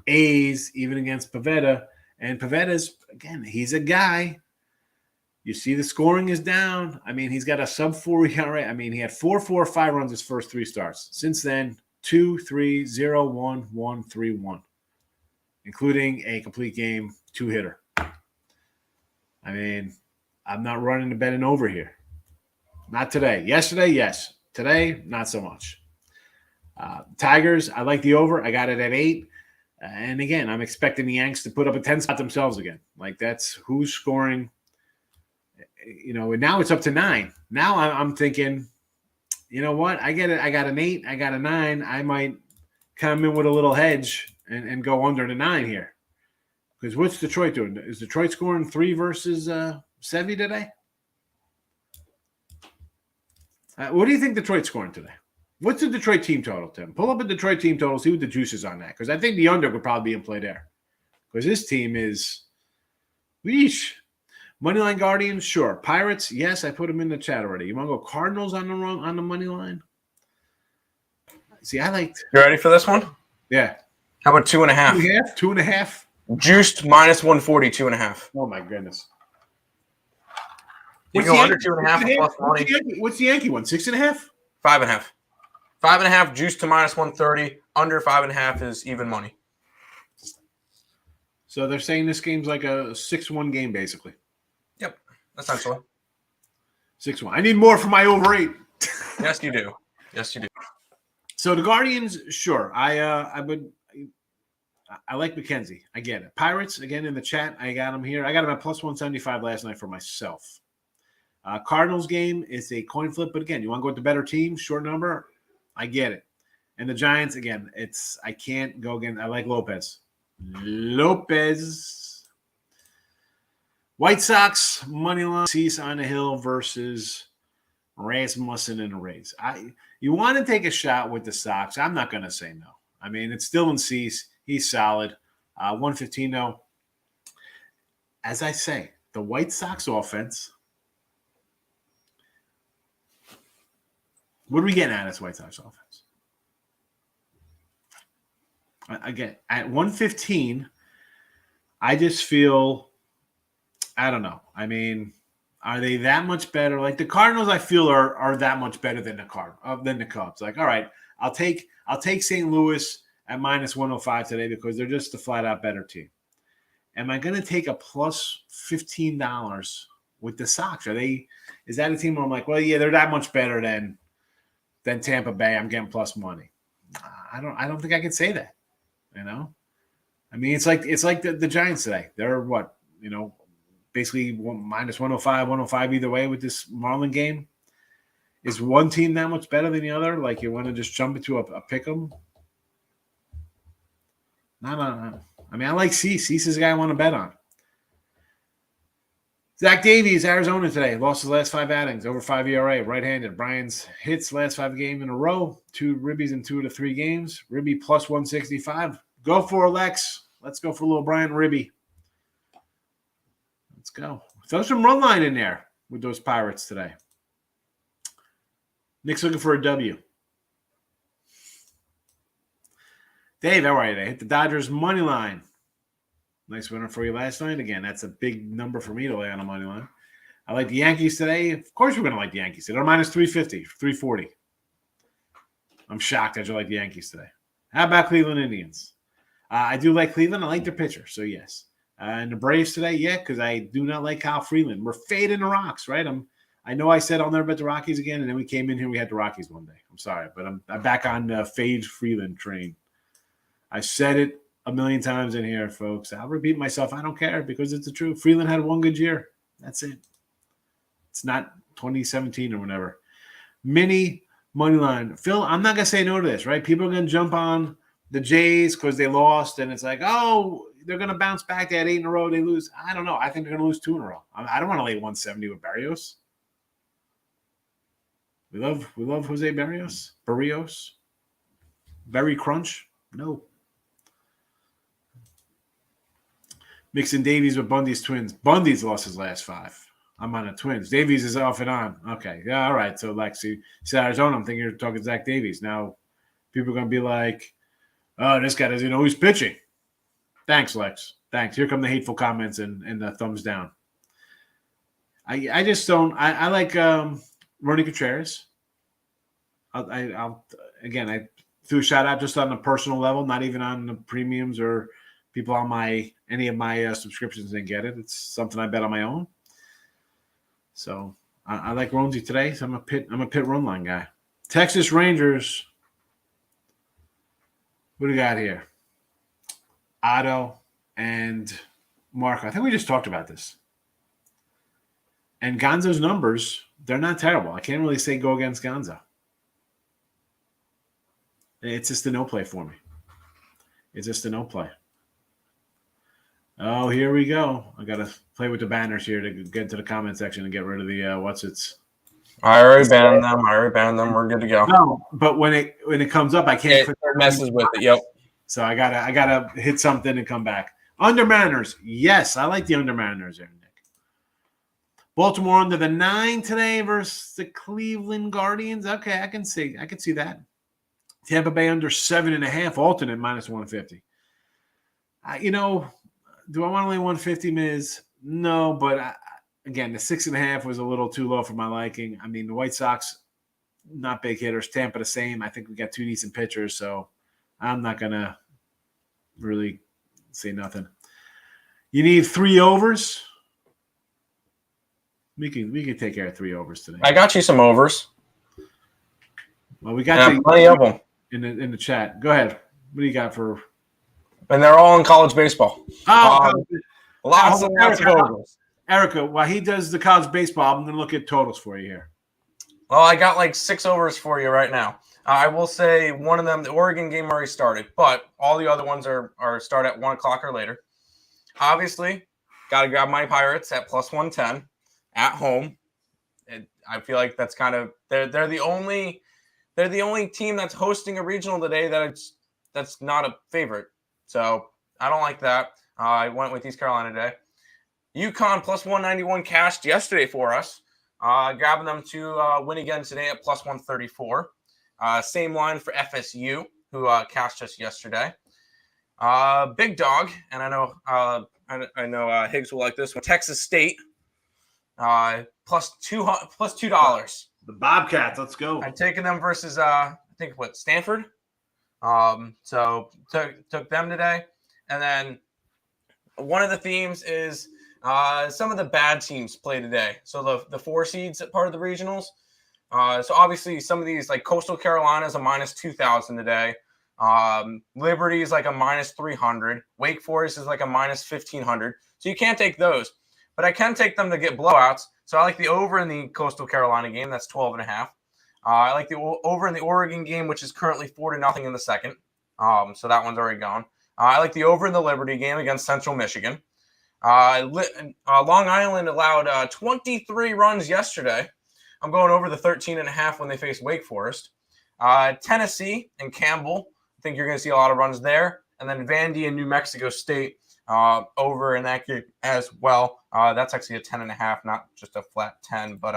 A's, even against Pivetta, and Pavetta's, again, he's a guy. You see the scoring is down. I mean, he's got a sub-4 ERA. I mean, he had 4, 5 runs his first 3 starts. Since then, 2, 3, 0, 1, 1, 3, 1, including a complete game 2-hitter. I mean, I'm not running the betting over here. Not today. Yesterday, yes. Today, not so much. Tigers, I like the over. I got it at 8. And again, I'm expecting the Yanks to put up a 10 spot themselves again. Like, that's who's scoring. And now it's up to 9. Now I'm thinking, you know what? I get it. I got an 8. I got a 9. I might come in with a little hedge and go under the 9 here. Because what's Detroit doing? Is Detroit scoring 3 versus Sevy today? What do you think Detroit's scoring today? What's the Detroit team total, Tim? Pull up a Detroit team total, see what the juice is on that. Because I think the under could probably be in play there. Because this team is, weesh. Moneyline Guardians, sure. Pirates, yes, I put them in the chat already. You want to go Cardinals on the money line? See, I liked. You ready for this one? Yeah. How about 2.5? 2.5? 2.5? Juiced -140, 2.5. Oh my goodness. You go under 2.5 plus money. What's the Yankee one? 6.5? 5.5. 5.5 juiced to -130. Under 5.5 is even money. So they're saying this game's like a 6-1 game, basically. Yep, essentially. 6-1. I need more for my over 8. Yes, you do. Yes, you do. So the Guardians, sure. I like McKenzie. I get it. Pirates, again, in the chat, I got them here. I got them at +175 last night for myself. Cardinals game is a coin flip, but again, you want to go with the better team, short number, I get it. And the Giants, again, I can't go again. I like Lopez. White Sox, money line, Cease on the hill versus Rasmussen and the Rays. You want to take a shot with the Sox. I'm not going to say no. I mean, it's still in Cease. He's solid. 115, though. As I say, the White Sox offense. What are we getting at this White Sox offense? Again, at 115, I just feel, I don't know. I mean, are they that much better? Like the Cardinals, I feel are that much better than the Cubs. Like, all right, I'll take St. Louis at -105 today because they're just a flat out better team. Am I going to take a plus $15 with the Sox? Is that a team where I'm like, well, yeah, they're that much better than Tampa Bay. I'm getting plus money. I don't think I can say that. You know, I mean, it's like the Giants today. They're what, basically -105, 105 either way with this Marlin game. Is one team that much better than the other? Like you want to just jump into a pick 'em? No. I mean, I like Cease. Cease is a guy I want to bet on. Zach Davies, Arizona today. Lost his last 5 outings, over 5 ERA, right-handed. Brian's hits last 5 games in a row. 2 ribbies in 2 of the 3 games. Ribby plus 165. Go for Lex. Let's go for little Brian Ribby. Let's go. Throw some run line in there with those Pirates today. Nick's looking for a W. Dave, how are you today? Hit the Dodgers money line. Nice winner for you last night. Again, that's a big number for me to lay on a money line. I like the Yankees today. Of course, we're going to like the Yankees. They're minus 350, 340. I'm shocked that you like the Yankees today. How about Cleveland Indians? I do like Cleveland. I like their pitcher, so yes. And the Braves today, yeah, because I do not like Kyle Freeland. We're fading the Rocks, right? I know I said I'll never bet the Rockies again, and then we came in here, we had the Rockies one day. I'm sorry, but I'm back on the fade Freeland train. I said it a million times in here, folks. I'll repeat myself. I don't care because it's the truth. Freeland had one good year. That's it. It's not 2017 or whatever. Mini money line. Phil, I'm not going to say no to this, right? People are going to jump on the Jays because they lost, and it's like, oh, they're going to bounce back. They had 8 in a row. They lose. I don't know. I think they're going to lose 2 in a row. I don't want to lay 170 with Barrios. We love Jose Barrios. Berry Crunch. No. Mixing Davies with Bundy's Twins. Bundy's lost his last 5. I'm on the Twins. Davies is off and on. Okay. Yeah, all right. So, Lexi, Arizona, I'm thinking you're talking Zach Davies. Now, people are going to be like, oh, this guy doesn't know who's pitching. Thanks, Lex. Thanks. Here come the hateful comments and the thumbs down. I just don't – I like Ronnie Contreras. I'll I threw a shout out just on a personal level, not even on the premiums or people on any of my subscriptions didn't get it. It's something I bet on my own. So I like Ronzi today. So I'm a pit run line guy. Texas Rangers. What do we got here? Otto and Marco. I think we just talked about this. And Gonzo's numbers, they're not terrible. I can't really say go against Gonzo. It's just a no play for me. It's just a no play. Oh, here we go. I got to play with the banners here to get to the comment section and get rid of the what's-its. I already banned them. We're good to go. No, but when it comes up, I can't. It messes with it. Yep. So I gotta hit something and come back. Under Mariners, yes, I like the Under Mariners there, Nick. Baltimore under the 9 today versus the Cleveland Guardians. Okay, I can see that. Tampa Bay under 7.5, alternate minus 150. Do I want to lay 150, Miz? No, but again, the 6.5 was a little too low for my liking. I mean, the White Sox, not big hitters. Tampa the same. I think we got 2 decent pitchers, so I'm not gonna really say nothing. You need 3 overs. We can take care of 3 overs today. I got you some overs. Well, we got plenty of them in the chat. Go ahead. What do you got for? And they're all in college baseball. Lots of overs. Erica, while he does the college baseball, I'm going to look at totals for you here. Well, I got like 6 overs for you right now. I will say one of them, the Oregon game already started, but all the other ones are start at 1 o'clock or later. Obviously, got to grab my Pirates at plus 110 at home. And I feel like that's kind of they're the only team that's hosting a regional today that's not a favorite. So I don't like that. I went with East Carolina today. UConn plus 191 cashed yesterday for us. Grabbing them to win again today at plus 134. Same line for FSU, who cashed us yesterday. Big dog, and I know Higgs will like this one. Texas State plus $2. The Bobcats, let's go. I'm taking them versus Stanford. So took them today, and then one of the themes is some of the bad teams play today. So the 4 seeds at part of the regionals. So obviously some of these, like Coastal Carolina is a minus 2,000 today. Liberty is like a minus 300. Wake Forest is like a minus 1,500. So you can't take those, but I can take them to get blowouts. So I like the over in the Coastal Carolina game. That's 12.5. I like the over in the Oregon game, which is currently 4-0 in the second. So that one's already gone. I like the over in the Liberty game against Central Michigan. Long Island allowed 23 runs yesterday. I'm going over the 13.5 when they face Wake Forest. Tennessee and Campbell, I think you're going to see a lot of runs there. And then Vandy and New Mexico State over in that game as well. That's actually a 10.5, not just a flat 10. But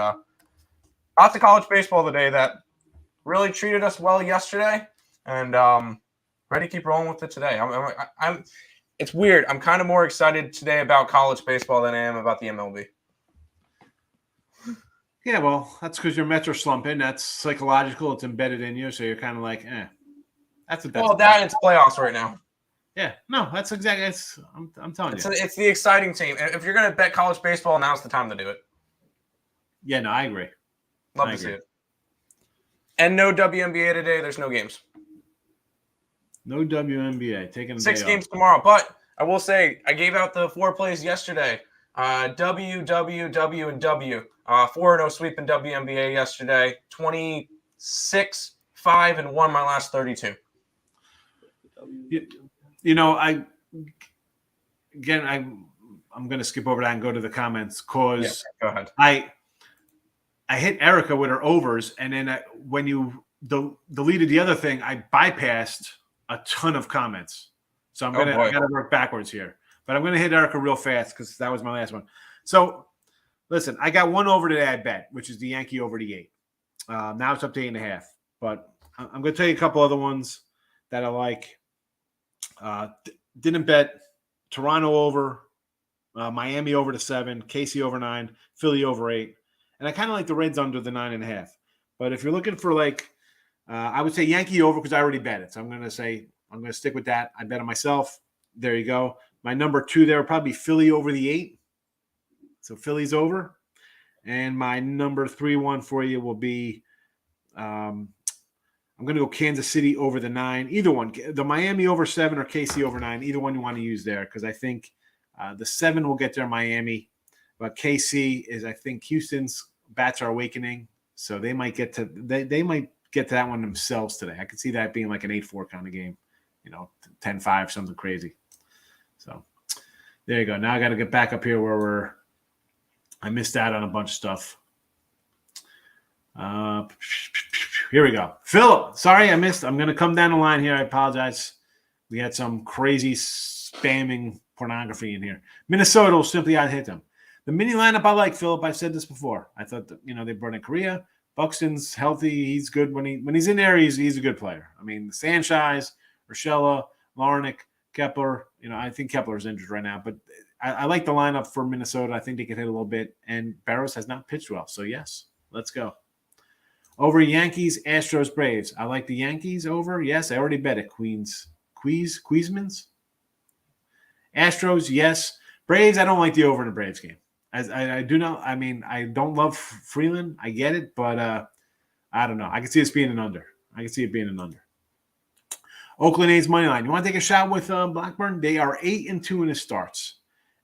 lots of college baseball today that really treated us well yesterday. And Ready to keep rolling with it today. I'm it's weird. I'm kind of more excited today about college baseball than I am about the MLB. Yeah, well, that's because your Mets are slumping. That's psychological. It's embedded in you, so you're kind of like, That's what that's Well, that it's playoffs right now. Yeah, no, that's exactly. I'm telling you, it's the exciting team. If you're gonna bet college baseball, now's the time to do it. Yeah, no, I agree. Love to see it. And no WNBA today. There's no games. No WNBA. Taking a 6 day games off. tomorrow. But I will say, I gave out the 4 plays yesterday. W, W, W, and W. 4-0 sweep in WNBA yesterday. 26, 5, and 1 my last 32. You know, I'm going to skip over that and go to the comments because go ahead. I hit Erica with her overs, and then when you deleted the other thing, I bypassed a ton of comments. So I got to work backwards here. But I'm going to hit Erica real fast because that was my last one. So, listen, I got one over today I bet, which is the Yankee over the 8. Now it's up to 8.5. But I'm going to tell you a couple other ones that I like. Didn't bet Toronto over, Miami over to 7, KC over 9, Philly over 8. And I kind of like the Reds under the 9.5. But if you're looking for I would say Yankee over because I already bet it. So I'm going to stick with that. I bet on myself. There you go. My number 2 there would probably be Philly over the 8. So Philly's over. And my number 3 for you will be I'm going to go Kansas City over the 9. Either one. The Miami over 7 or KC over 9. Either one you want to use there because I think the 7 will get there Miami. But KC is, I think, Houston's bats are awakening. So they might get to they might get to that one themselves today. I could see that being like an 8-4 kind of game. 10-5, something crazy. So there you go. Now I got to get back up here where I missed out on a bunch of stuff. Here we go. Philip, sorry I missed. I'm going to come down the line here. I apologize. We had some crazy spamming pornography in here. Minnesota will simply out-hit them. The mini lineup I like, Philip. I've said this before. I thought that, they brought in Korea. Buxton's healthy. He's good when he's in there. He's a good player. I mean, Sanchez, Urshela, Larnick, Kepler. I think Kepler's injured right now, but I like the lineup for Minnesota. I think they can hit a little bit. And Barros has not pitched well. So, yes, let's go. Over Yankees, Astros, Braves. I like the Yankees over. Yes, I already bet it. Queesmans. Astros, yes. Braves, I don't like the over in the Braves game. I do not. I mean, I don't love Freeland. I get it, but I don't know. I can see it being an under. Oakland A's money line. You want to take a shot with Blackburn? They are 8-2 in his starts.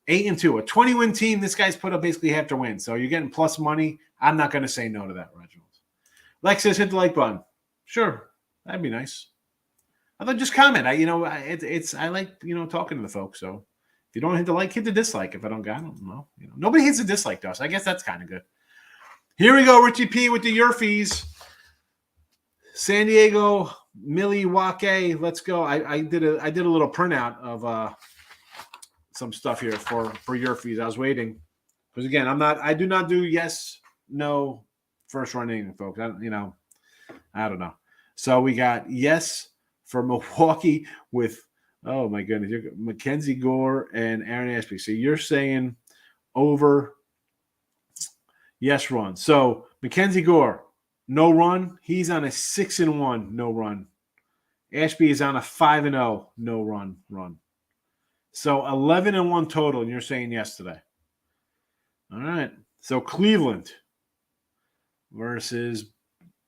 8-2. A 20-win team. This guy's put up basically half their win. So you're getting plus money. I'm not going to say no to that, Reginald. Lexus, hit the like button. Sure, that'd be nice. I thought just comment. I like talking to the folks. So if you don't hit the like, hit the dislike. If I don't know. Nobody hits a dislike to us. I guess that's kind of good. Here we go, Richie P with the your fees. San Diego, Milwaukee. Let's go. I did a little printout of some stuff here for your fees. I was waiting because again, I do not do yes, no. First run inning, folks. I don't know. So we got yes for Milwaukee with, oh my goodness, Mackenzie Gore and Aaron Ashby. So you're saying over yes run. So Mackenzie Gore, no run. He's on a 6-1 no run. Ashby is on a 5-0 no run. So 11-1 total, and you're saying yes today. All right. So Cleveland versus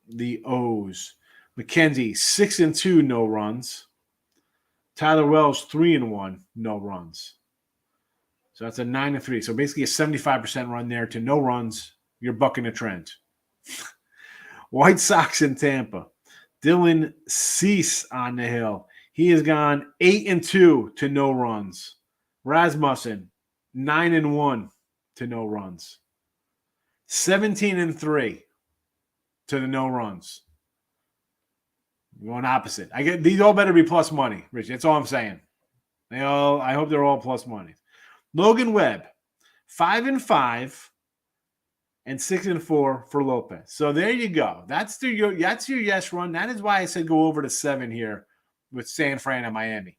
the O's. McKenzie, 6-2, no runs. Tyler Wells, 3-1, no runs. So that's a 9-3. So basically a 75% run there to no runs. You're bucking a trend. White Sox in Tampa. Dylan Cease on the hill. He has gone 8-2 to no runs. Rasmussen, 9-1 to no runs. 17-3 to the no runs. You're going opposite. These all better be plus money, Rich. That's all I'm saying. I hope they're all plus money. Logan Webb, 5-5 and 6-4 for Lopez. So there you go. That's your yes run. That is why I said go over to 7 here with San Fran and Miami.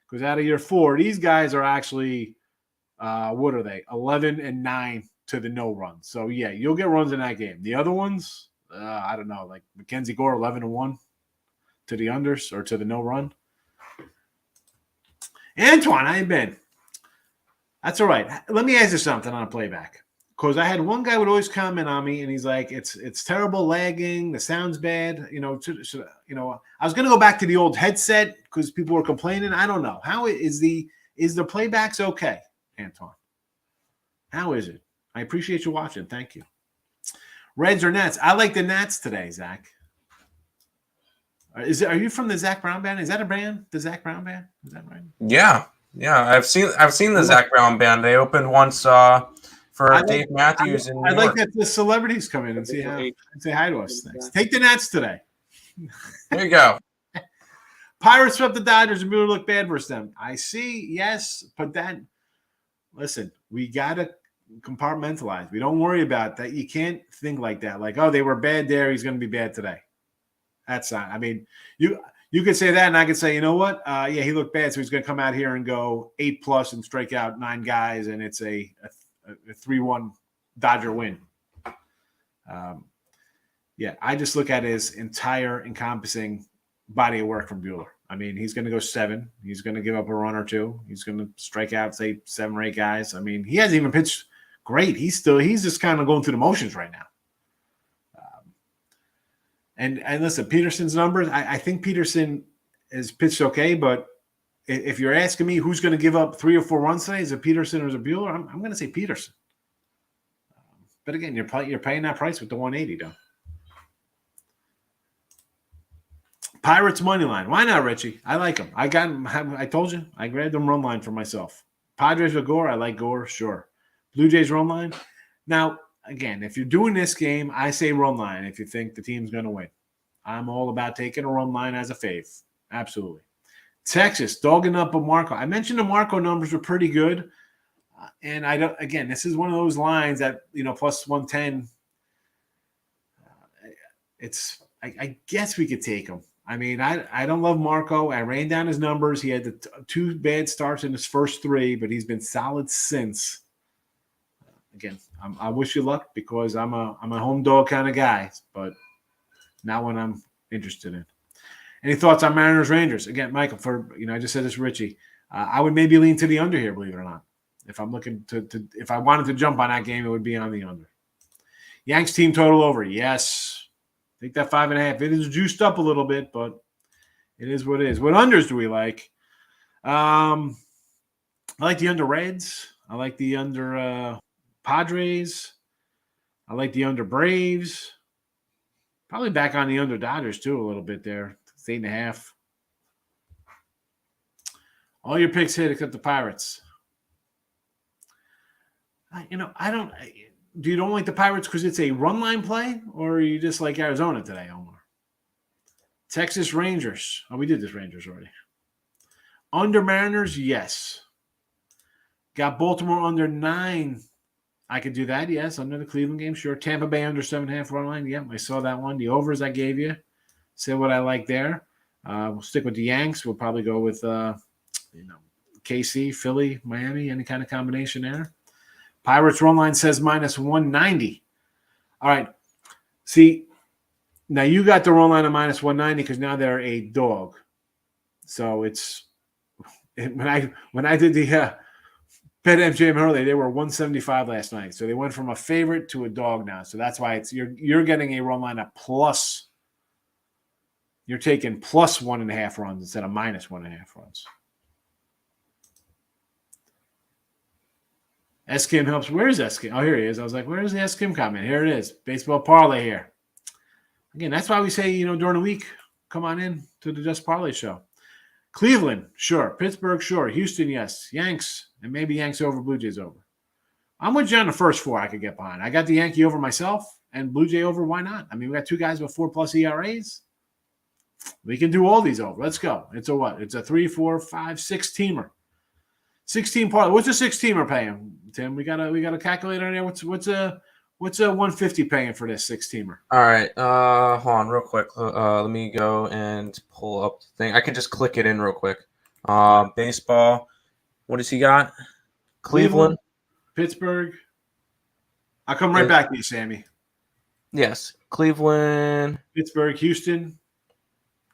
Because out of your 4, these guys are actually, what are they? 11-9 to the no run. So, yeah, you'll get runs in that game. The other ones, I don't know, like Mackenzie Gore, 11-1 to the unders or to the no run. Antoine, how you been? That's all right. Let me ask you something on a playback. Because I had one guy would always comment on me, and he's like, "It's terrible, lagging. The sound's bad." I was going to go back to the old headset because people were complaining. I don't know how is the playbacks okay, Antoine? How is it? I appreciate you watching. Thank you. Reds or Nats? I like the Nats today, Zach. Are you from the Zach Brown Band? Is that a band? The Zach Brown Band? Is that right? Yeah. I've seen the Zach Brown Band. They opened once for Dave Matthews in New York. I'd like that the celebrities come in and say hi to us. Thanks. Take the Nats today. There you go. Pirates swept the Dodgers and Mueller looked bad versus them. I see, yes, but listen, we gotta compartmentalize. We don't worry about that. You can't think like that. Like, oh, they were bad there, he's gonna be bad today. That's not. I mean, you could say that, and I could say, you know what? Yeah, he looked bad, so he's gonna come out here and go 8+ and strike out 9 guys, and it's a 3-1 Dodger win. Yeah, I just look at his entire encompassing body of work from Buehler. I mean, he's going to go 7. He's going to give up a run or 2. He's going to strike out, say, 7 or 8 guys. I mean, he hasn't even pitched great. He's just kind of going through the motions right now. And listen, Peterson's numbers, I think Peterson has pitched okay, but if you're asking me who's going to give up 3 or 4 runs today, is it Peterson or is it Buehler? I'm going to say Peterson. But again, you're paying that price with the 180, though. Pirates money line. Why not, Richie? I like him. I told you. I grabbed them run line for myself. Padres with Gore. I like Gore. Sure. Blue Jays run line. Now, again, if you're doing this game, I say run line if you think the team's going to win. I'm all about taking a run line as a fave. Absolutely. Texas, dogging up a Marco. I mentioned the Marco numbers were pretty good. And this is one of those lines that, plus 110. I guess we could take him. I mean, I don't love Marco. I ran down his numbers. He had the 2 bad starts in his first 3, but he's been solid since. Again, I wish you luck because I'm a home dog kind of guy, but not one I'm interested in. Any thoughts on Mariners Rangers? Again, Michael, I just said this to Richie. I would maybe lean to the under here, believe it or not. If I'm looking if I wanted to jump on that game, it would be on the under. Yanks team total over. Yes. I think that 5.5. It is juiced up a little bit, but it is what it is. What unders do we like? I like the under Reds. I like the under Padres. I like the under Braves. Probably back on the under Dodgers too a little bit there. It's 8.5. All your picks hit except the Pirates. Do you don't like the Pirates because it's a run line play, or are you just like Arizona today, Omar? Texas Rangers. Oh, we did this Rangers already. Under Mariners, yes. Got Baltimore under 9. I could do that, yes. Under the Cleveland game, sure. Tampa Bay under 7.5 run line. Yep, I saw that one. The overs I gave you. Say what I like there. We'll stick with the Yanks. We'll probably go with KC, Philly, Miami, any kind of combination there. Pirates run line says minus 190. All right. See, now you got the run line of minus 190 because now they're a dog. So it's when I did the bet MGM early, they were 175 last night. So they went from a favorite to a dog now. So that's why you're getting a run line of plus. You're taking plus 1.5 runs instead of minus 1.5 runs. S-Kim helps. Where's S-Kim? Oh, here he is. I was like, where's the S-Kim comment? Here it is. Baseball parlay here. Again, that's why we say, during the week, come on in to the Just Parlay show. Cleveland, sure. Pittsburgh, sure. Houston, yes. Yanks, and maybe Yanks over, Blue Jays over. I'm with you on the first 4 I could get behind. I got the Yankee over myself and Blue Jay over. Why not? I mean, we got 2 guys with 4+ ERAs. We can do all these over. Let's go. It's a what? It's a 3, 4, 5, 6 teamer. 16 parlay. What's a 6 teamer paying, Tim? We got a calculator in there. What's What's a 150 paying for this 6-teamer? All right. Hold on real quick. Let me go and pull up the thing. I can just click it in real quick. Baseball. What does he got? Cleveland. Pittsburgh. I'll come right back to you, Sammy. Yes. Cleveland. Pittsburgh, Houston.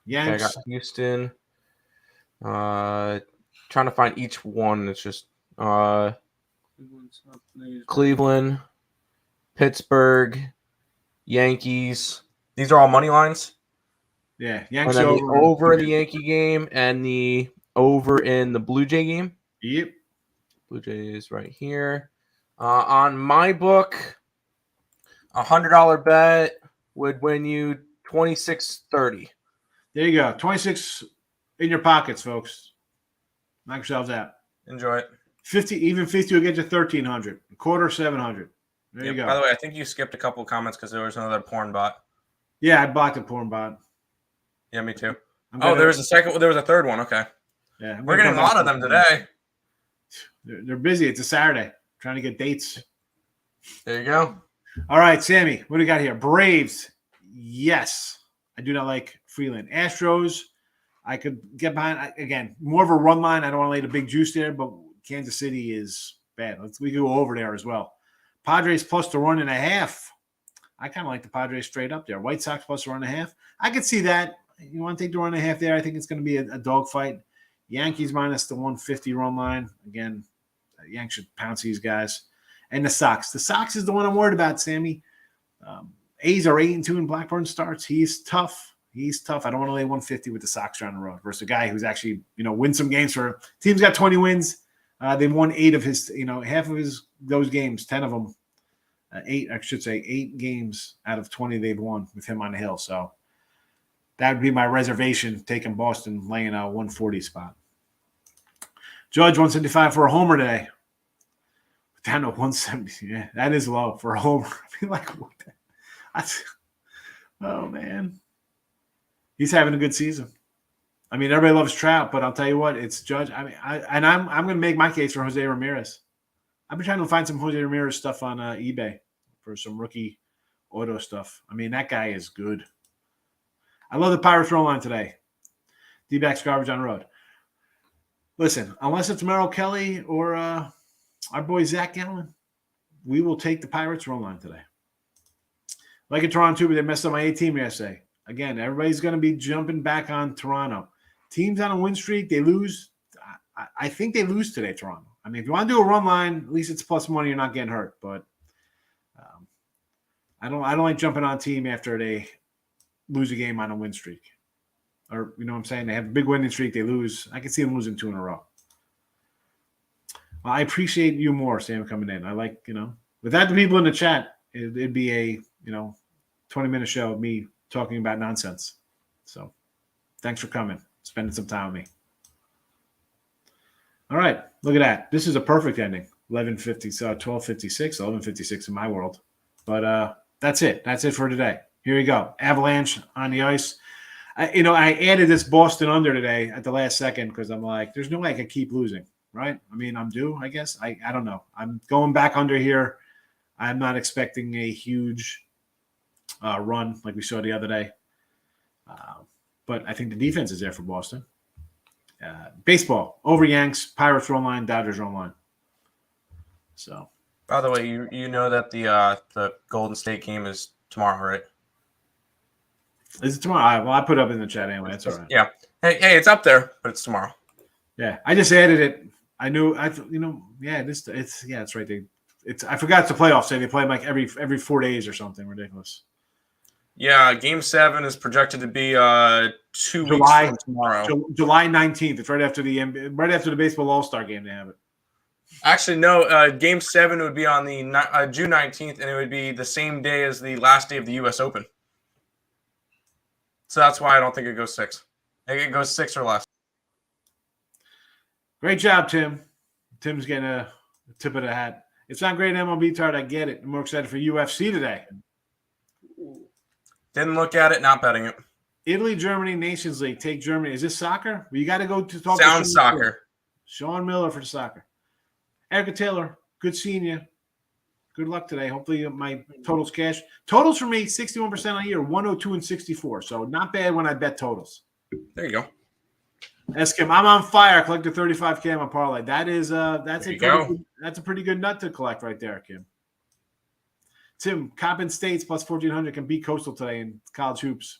Yanks. Okay, I got Houston. Trying to find each one. It's just Cleveland, Pittsburgh, Yankees. These are all money lines. Yeah, Yankees and then the over in the Yankee game and the over in the Blue Jay game. Yep. Blue Jays right here. On my book, $100 bet would win you $26.30. There you go. 26 in your pockets, folks. Knock yourselves out. Enjoy it. 50 will get you 1,300. A quarter, 700. There you go. By the way, I think you skipped a couple of comments because there was another porn bot. Yeah, I blocked a porn bot. Yeah, me too. There was a second. There was a third one. Okay. Yeah, we're getting a lot of them today. They're busy. It's a Saturday. Trying to get dates. There you go. All right, Sammy. What do you got here? Braves. Yes. I do not like Freeland. Astros. I could get behind. Again, more of a run line. I don't want to lay the big juice there, but Kansas City is bad. We go over there as well. Padres plus the 1.5. I kind of like the Padres straight up there. White Sox plus the 1.5. I could see that. You want to take the 1.5 there? I think it's going to be a dogfight. Yankees minus the 150 run line. Again, Yanks should pounce these guys. And the Sox. The Sox is the one I'm worried about, Sammy. A's are 8-2 in Blackburn starts. He's tough. I don't want to lay 150 with the Sox down the road versus a guy who's actually, win some games for – team's got 20 wins. They've won 8 of his, half of those games, 10 of them. 8 games out of 20 they've won with him on the hill. So that would be my reservation, taking Boston, laying a 140 spot. Judge 175 for a homer today. Down to 170. Yeah, that is low for a homer. I feel like, what oh, man. He's having a good season. I mean, everybody loves Trout, but I'll tell you what, it's Judge. I mean, I'm going to make my case for Jose Ramirez. I've been trying to find some Jose Ramirez stuff on eBay for some rookie auto stuff. I mean, that guy is good. I love the Pirates run line today. D-backs garbage on the road. Listen, unless it's Merrill Kelly or our boy Zach Gallen, we will take the Pirates run line today. Like in Toronto, too, but they messed up my A team yesterday. Again, everybody's going to be jumping back on Toronto. Teams on a win streak, they lose. I think they lose today, Toronto. I mean, if you want to do a run line, at least it's plus money. You're not getting hurt. But I don't like jumping on team after they lose a game on a win streak. Or, you know what I'm saying? They have a big winning streak. They lose. I can see them losing 2 in a row. Well, I appreciate you more, Sam, coming in. I like, without the people in the chat, it'd be a, 20-minute show of me talking about nonsense. So thanks for coming, spending some time with me. All right, look at that. This is a perfect ending. 12:56, 11:56 in my world. But that's it. That's it for today. Here we go. Avalanche on the ice. I added this Boston under today at the last second because I'm like, there's no way I can keep losing, right? I mean, I'm due, I guess. I don't know. I'm going back under here. I'm not expecting a huge run like we saw the other day. But I think the defense is there for Boston. Baseball, over Yanks, Pirates run line, Dodgers run line. So, by the way, you know that the Golden State game is tomorrow, right? Is it tomorrow? I put it up in the chat anyway. That's all right. Yeah. Hey, it's up there, but it's tomorrow. Yeah, I just added it. I knew. It's right. I forgot it's the playoffs. They play them like every 4 days or something ridiculous. Yeah, Game 7 is projected to be 2 weeks from tomorrow. July 19th. It's right after the baseball All-Star game. They have it. Actually, no. Game 7 would be on the June 19th, and it would be the same day as the last day of the U.S. Open. So that's why I don't think it goes 6. I think it goes 6 or less. Great job, Tim. Tim's getting a tip of the hat. It's not great MLB card. I get it. I'm more excited for UFC today. Didn't look at it, not betting it. Italy, Germany, Nations League. Take Germany. Is this soccer? Well, you got to go to talk Sound to soccer. Sean Miller for the soccer. Erica Taylor, good seeing you. Good luck today. Hopefully my totals cash. Totals for me, 61% on the year, 102 and 64. So not bad when I bet totals. There you go. S. Kim, I'm on fire. Collected 35K on parlay. That's a pretty good nut to collect right there, Kim. Tim, Coppin State's plus 1,400 can beat Coastal today in college hoops.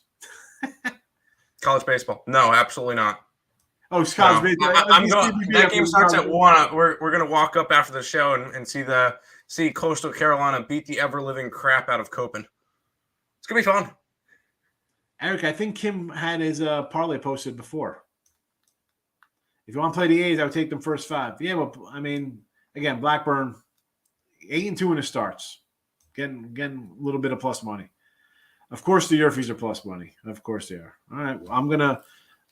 College baseball? No, absolutely not. Oh, it's college baseball. I'm going. That game starts at 1. We're gonna walk up after the show and see Coastal Carolina beat the ever living crap out of Copen. It's gonna be fun. Eric, I think Kim had his parlay posted before. If you want to play the A's, I would take them first 5. Yeah, well, I mean, again, Blackburn 8-2 in the starts, getting a little bit of plus money. Of course, the Yerfies are plus money. Of course they are. All right,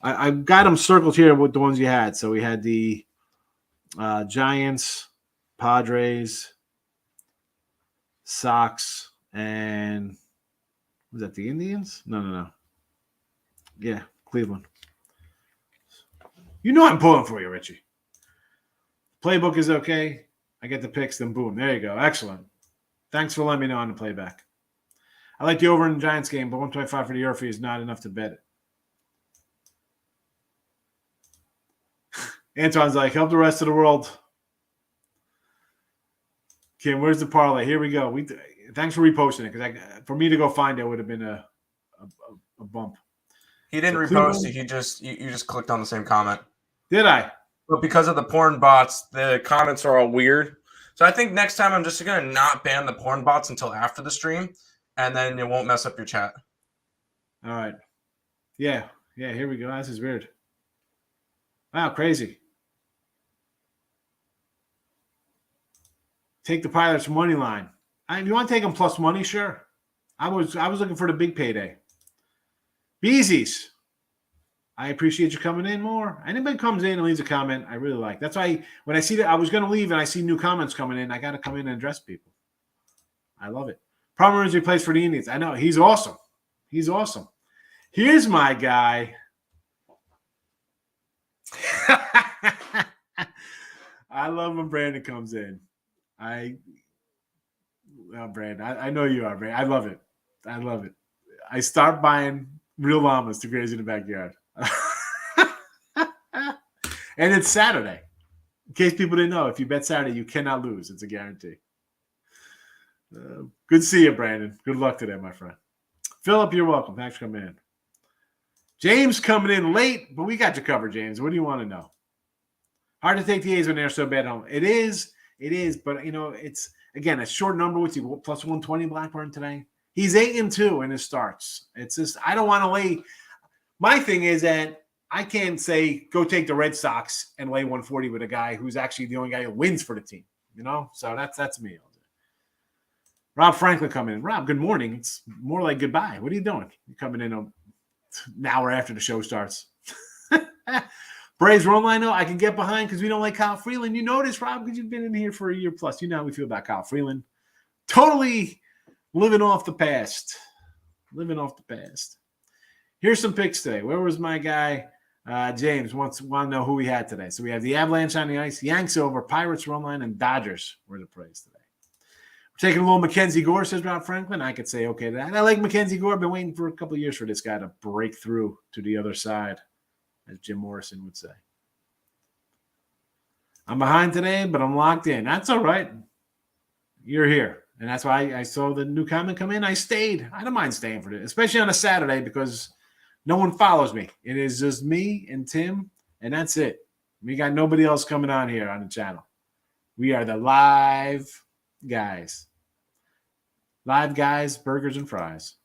I've got them circled here with the ones you had. So we had the Giants, Padres, Sox, and was that the Indians? No. Yeah, Cleveland. You know I'm pulling for you, Richie. Playbook is okay. I get the picks, then boom. There you go. Excellent. Thanks for letting me know on the playback. I like the over in the Giants game, but 125 for the Yerfie is not enough to bet it. Anton's like, help the rest of the world. Kim, where's the parlay? Here we go. Thanks for reposting it, because for me to go find it would have been a bump. He didn't repost it. You just clicked on the same comment. Did I? But because of the porn bots, the comments are all weird. So I think next time I'm just going to not ban the porn bots until after the stream, and then it won't mess up your chat. All right. Yeah, here we go. This is weird. Wow, crazy. Take the Pilots money line. If you want to take them plus money, sure. I was looking for the big payday. Beezies. I appreciate you coming in more. Anybody comes in and leaves a comment, I really like. That's why when I see that I was going to leave and I see new comments coming in, I got to come in and address people. I love it. Palmer is replaced for the Indians. I know. He's awesome. He's awesome. Here's my guy. I love when Brandon comes in. Brandon, I know you are, Brandon. I love it. I love it. I start buying real llamas to graze in the backyard. And it's Saturday. In case people didn't know, if you bet Saturday, you cannot lose. It's a guarantee. Good to see you, Brandon. Good luck today, my friend. Philip, you're welcome. Thanks for coming in. James coming in late, but we got you covered, James. What do you want to know? Hard to take the A's when they're so bad at home. It is, but it's again a short number with you. Plus 120 Blackburn today. He's 8-2 in his starts. It's just I don't want to lay. My thing is that I can't say go take the Red Sox and lay 140 with a guy who's actually the only guy who wins for the team. So that's me. Rob Franklin coming in. Rob, good morning. It's more like goodbye. What are you doing? You're coming in an hour after the show starts. Braves run line, I can get behind because we don't like Kyle Freeland. You notice, Rob, because you've been in here for a year plus. You know how we feel about Kyle Freeland. Totally living off the past. Here's some picks today. Where was my guy? James wants to know who we had today. So we have the Avalanche on the ice, Yanks over, Pirates run line, and Dodgers were the plays today. We're taking a little Mackenzie Gore, says Rob Franklin. I could say okay to that. And I like Mackenzie Gore. I've been waiting for a couple of years for this guy to break through to the other side, as Jim Morrison would say. I'm behind today, but I'm locked in. That's all right. You're here. And that's why I saw the new comment come in. I stayed. I don't mind staying for this, especially on a Saturday because no one follows me. It is just me and Tim, and that's it. We got nobody else coming on here on the channel. We are the live guys. Live guys, burgers and fries.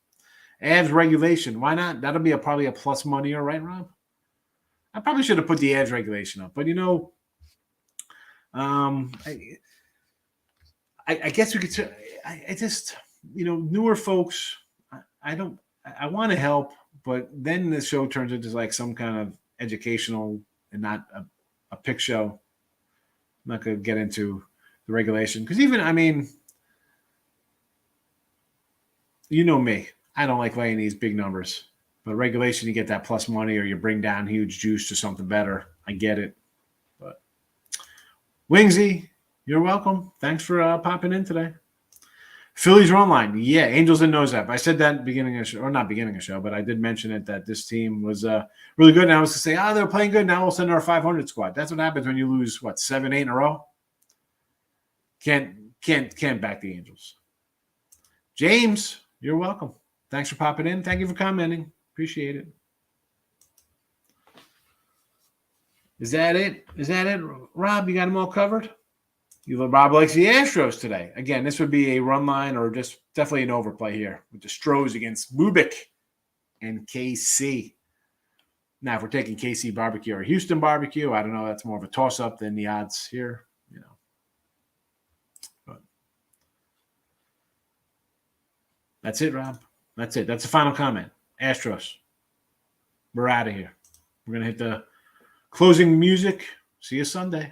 Avs regulation. Why not? That'll be probably a plus money, right, Rob? I probably should have put the Avs regulation up, but I guess we could. I just newer folks. I want to help, but then the show turns into like some kind of educational and not a pick show. I'm not going to get into the regulation because you know me. I don't like laying these big numbers. But regulation, you get that plus money or you bring down huge juice to something better. I get it. But Wingsy, you're welcome. Thanks for popping in today. Phillies are online. Yeah, Angels and nose up. I said that beginning of show, or not beginning of show, but I did mention it that this team was really good. And I was to say, they're playing good. Now all of a sudden they're a 500 squad. That's what happens when you lose 7, 8 in a row. Can't back the Angels. James, you're welcome. Thanks for popping in. Thank you for commenting. Appreciate it. Is that it? Rob, you got them all covered? Rob likes the Astros today. Again, this would be a run line or just definitely an overplay here with the Stros against Lubick and KC. Now, if we're taking KC barbecue or Houston barbecue, I don't know. That's more of a toss-up than the odds here. But that's it, Rob. That's it. That's the final comment. Astros. We're out of here. We're going to hit the closing music. See you Sunday.